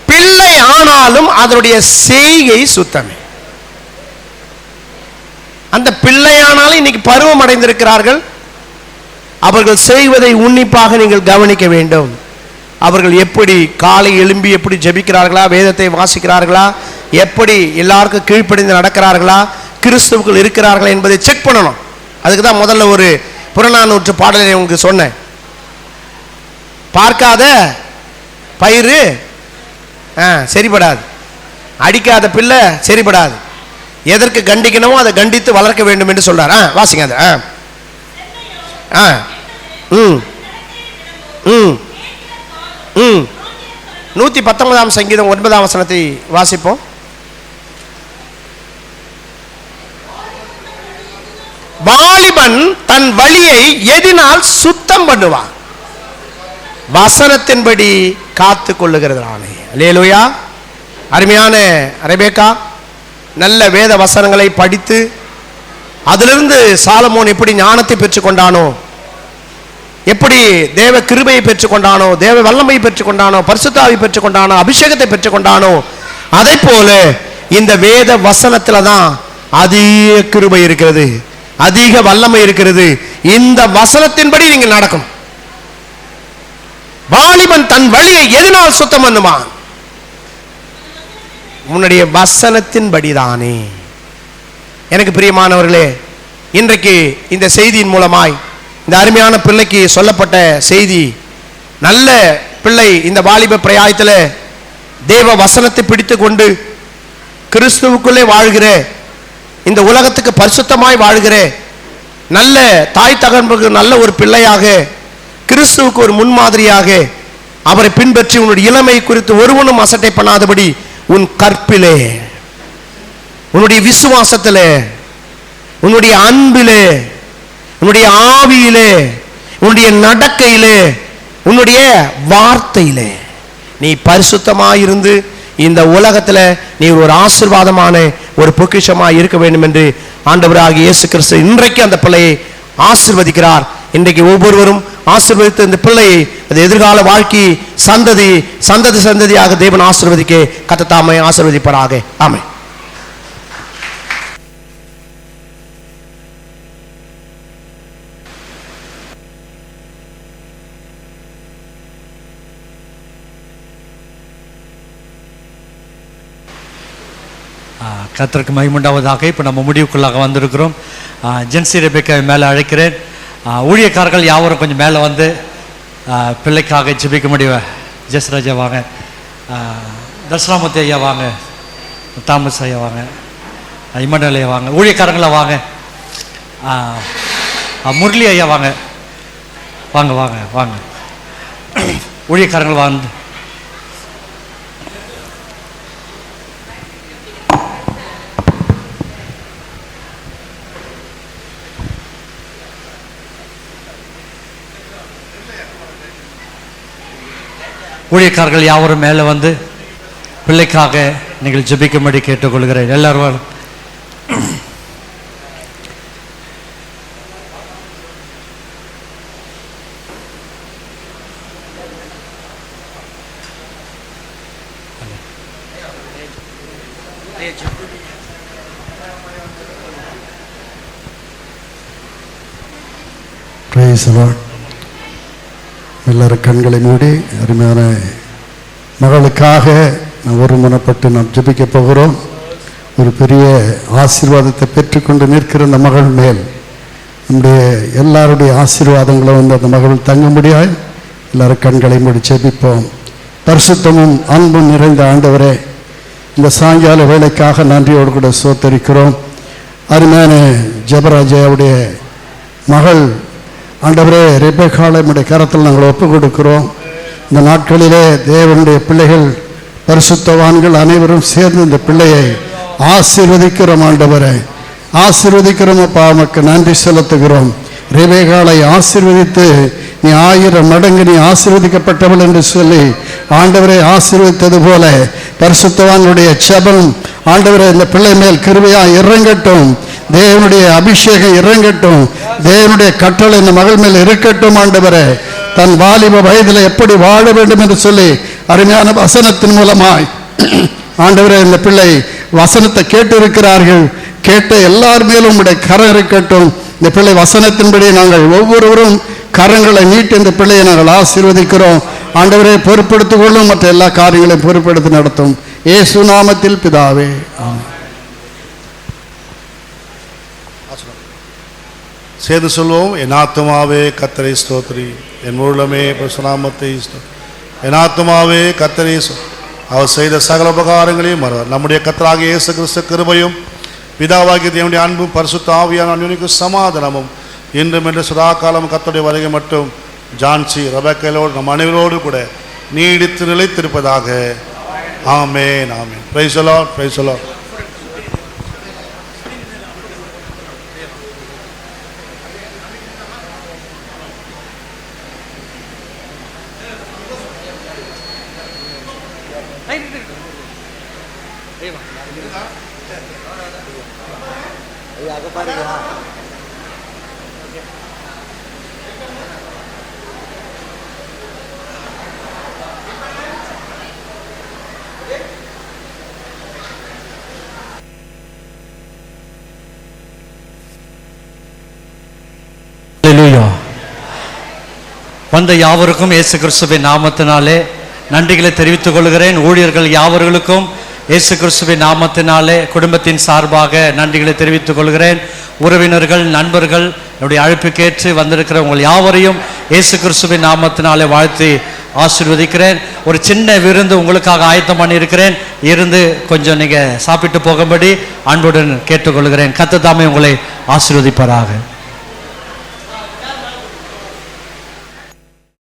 பிள்ளை ஆனாலும் அதனுடைய செய்கை சுத்தமே. அந்த பிள்ளையானாலும் இன்னைக்கு பருவம் அடைந்திருக்கிறார்கள். அவர்கள் செய்வதை உன்னிப்பாக நீங்கள் கவனிக்க வேண்டும். அவர்கள் எப்படி காலை எழும்பி எப்படி ஜெபிக்கிறார்களா, வேதத்தை வாசிக்கிறார்களா, எப்படி எல்லாருக்கும் கீழ்ப்படிந்து நடக்கிறார்களா, கிறிஸ்துவுக்குள் இருக்கிறார்களா என்பதை செக் பண்ணணும். அதுக்கு தான் முதல்ல ஒரு புறநானூற்று பாடலை உங்களுக்கு சொன்னேன். பார்க்காத பயிறு சரிபடாது, அடிக்காத பிள்ளை சரிபடாது, எதற்கு கண்டிக்கணுமோ அதை கண்டித்து வளர்க்க வேண்டும் என்று சொல்றார். வாசிங்க அதை. 119 சங்கீதம் 9 வசனத்தை வாசிப்போம். வாலிபன் தன் வழியை எதினால் சுத்தம் பண்ணுவான், வசனத்தின்படி காத்து கொள்ளுகிறதானே. அல்லேலூயா. அருமையான ரெபேக்கா, நல்ல வேத வசனங்களை படித்து அதிலிருந்து சாலமோன் எப்படி ஞானத்தை பெற்றுக்கொண்டானோ, எப்படி தேவ கிருபையை பெற்றுக்கொண்டானோ, தேவ வல்லமை பெற்றுக்கொண்டானோ, பரிசுத்தாவை பெற்றுக்கொண்டானோ, அபிஷேகத்தை பெற்றுக்கொண்டானோ, அதை போல இந்த வேத வசனத்துல தான் அதிக கிருபை இருக்கிறது, அதிக வல்லமை இருக்கிறது. இந்த வசனத்தின்படி நீங்க நடக்கணும். வாலிபன் தன் வழியை எதனால் சுத்தம் பண்ணுவான்? உன்னுடைய வசனத்தின்படிதானே. எனக்கு பிரியமானவர்களே, இன்றைக்கு இந்த செய்தியின் மூலமாய் இந்த அருமையான பிள்ளைக்கு சொல்லப்பட்ட செய்தி, நல்ல பிள்ளை இந்த வாலிப பிரயாயத்தில் தேவ வசனத்தை பிடித்து கொண்டு கிறிஸ்துவுக்குள்ளே வாழ்கிற, இந்த உலகத்துக்கு பரிசுத்தமாய் வாழ்கிற நல்ல தாய் தகவலுக்கு நல்ல ஒரு பிள்ளையாக, கிறிஸ்துவுக்கு ஒரு முன்மாதிரியாக அவரை பின்பற்றி உன்னுடைய இளமை குறித்து ஒருவனும் அசட்டை பண்ணாதபடி உன் கற்பிலே, உன்னுடைய விசுவாசத்திலே, உன்னுடைய அன்பிலே, உன்னுடைய ஆவியிலே, உன்னுடைய நடக்கையிலே, உன்னுடைய வார்த்தையிலே நீ பரிசுத்தமாயிருந்து இந்த உலகத்தில் நீ ஒரு ஆசீர்வாதமான ஒரு பொக்கிஷமாக இருக்க வேண்டும் என்று ஆண்டவராகிய இயேசு கிறிஸ்து இன்றைக்கு அந்த பிள்ளையை ஆசீர்வதிக்கிறார். இன்றைக்கு ஒவ்வொருவரும் ஆசீர்வதித்த இந்த பிள்ளையை அது எதிர்கால வாழ்க்கை சந்ததி சந்ததி சந்ததியாக தேவன் ஆசீர்வதிக்க கர்த்தர் தாமே ஆசீர்வதிப்பாராக. ஆமென். கர்த்தருக்கு மகிமையுண்டாவதாக. இப்போ நம்ம முடிவுக்குள்ளாக வந்திருக்கிறோம். ஜென்சி ரெபேக்காவை மேலே அழைக்கிறேன். ஊழியக்காரர்கள் யாவரும் கொஞ்சம் மேலே வந்து பிள்ளைக்காக ஜெபிக்க முடியும். ஜெஸ்ராஜா வாங்க, தர்சனாமூர்த்தி ஐயா வாங்க, தாமஸ் ஐயா வாங்க, இமண்டல் ஐயா வாங்க, ஊழியக்காரங்களா வாங்க, முரளி ஐயா வாங்க, வாங்க வாங்க வாங்க, ஊழியக்காரங்கள் வாங்க. ஊழியக்காரர்கள் யாவரும் மேலே வந்து பிள்ளைக்காக நீங்கள் ஜெபிக்கும்படி கேட்டுக்கொள்கிறேன். எல்லாரும் Praise the Lord. எல்லாரும் கண்களை மூடி அருமையான மகளுக்காக ஒருமனப்பட்டு நாம் ஜெபிக்க போகிறோம். ஒரு பெரிய ஆசீர்வாதத்தை பெற்றுக்கொண்டு நிற்கிற அந்த மகள் மேல் நம்முடைய எல்லாருடைய ஆசீர்வாதங்களும் வந்து அந்த மகள் தங்க முடியாது. எல்லாரும் கண்களை மூடி ஜெபிப்போம். பரிசுத்தமும் அன்பும் நிறைந்த ஆண்டவரே, இந்த சாயங்கால வேலைக்காக நன்றியோடு கூட சோத்தரிக்கிறோம். அருமையான ஜெபராஜாவுடைய மகள் ஆண்டவரே ரெபேக்காளை நம்முடைய கரத்தில் நாங்கள் ஒப்புக் கொடுக்கிறோம். இந்த நாட்களிலே தேவனுடைய பிள்ளைகள் பரிசுத்தவான்கள் அனைவரும் சேர்ந்து இந்த பிள்ளையை ஆசீர்வதிக்கிறோம். ஆண்டவரே ஆசீர்வதிக்கிறோம். அப்பா உமக்கு நன்றி செலுத்துகிறோம். ரெபேக்காளை ஆசீர்வதித்து நீ 1000 மடங்கு நீ ஆசீர்வதிக்கப்பட்டவள் என்று சொல்லி ஆண்டவரை ஆசீர்வதித்தது போல பரிசுத்தவான்களுடைய ஜெபம் ஆண்டவரை இந்த பிள்ளை மேல் கிருபையா இறங்கட்டும். தேவனுடைய அபிஷேகம் இறங்கட்டும். தேவனுடைய கட்டளை இந்த மகள் மேல் இருக்கட்டும். ஆண்டவரே தன் வாலிப வயதில் எப்படி வாழ வேண்டும் என்று சொல்லி அருமையான வசனத்தின் மூலமாய் ஆண்டவரே இந்த பிள்ளை வசனத்தை கேட்டு இருக்கிறார்கள். கேட்ட எல்லார் மேலும் உங்களுடைய கரம் இருக்கட்டும். இந்த பிள்ளை வசனத்தின்படி நாங்கள் ஒவ்வொருவரும் கரங்களை நீட்டி இந்த பிள்ளையை நாங்கள் ஆசீர்வதிக்கிறோம். ஆண்டவரை பொறுப்படுத்திக் கொள்ளும். மற்ற எல்லா காரியங்களையும் பொறுப்படுத்தி நடத்தும். இயேசு நாமத்தில் பிதாவே, ஆமென். சேர்ந்து சொல்வோம். என் ஆத்துமாவே கர்த்தரை ஸ்தோத்திரி, என் உள்ளமே பரிசுநாமத்தை ஸ்தோத்திரி. என் ஆத்துமாவே கர்த்தரை அவர் செய்த சகல உபகாரங்களையும் மறவார். நம்முடைய கர்த்தராகிய இயேசு கிறிஸ்து கிருபையும் பிதாவாகிய தேவனுடைய அன்பும் பரிசுத்த ஆவியான அன்யோன்ய சமாதானமும் இன்றும் என்று சதா காலம் கர்த்தருடைய வருகை மட்டும் ஜான்சி ரெபெக்காவோடு நம் அனைவரோடு கூட நீடித்து நிலைத்திருப்பதாக. Amen, amen. Praise the Lord, praise the Lord. Hallelujah. வந்த யாவருக்கும் இயேசு கிறிஸ்துவின் நாமத்தினாலே நன்றிகளை தெரிவித்துக் கொள்கிறேன். ஊழியர்கள் யாவர்களுக்கும் இயேசு கிறிஸ்துவின் நாமத்தினாலே குடும்பத்தின் சார்பாக நன்றிகளை தெரிவித்துக் கொள்கிறேன். உறவினர்கள், நண்பர்கள், என்னுடைய அழைப்புக்கேற்று வந்திருக்கிற உங்கள் யாவரையும் இயேசு கிறிஸ்துவின் நாமத்தினாலே வாழ்த்தி ஆசீர்வதிக்கிறேன். ஒரு சின்ன விருந்து உங்களுக்காக ஆயத்தம் பண்ணியிருக்கிறேன். இருந்து கொஞ்சம் நீங்கள் சாப்பிட்டு போகும்படி அன்புடன் கேட்டுக்கொள்கிறேன். கர்த்தர் தாமே உங்களை ஆசீர்வதிப்பாராக.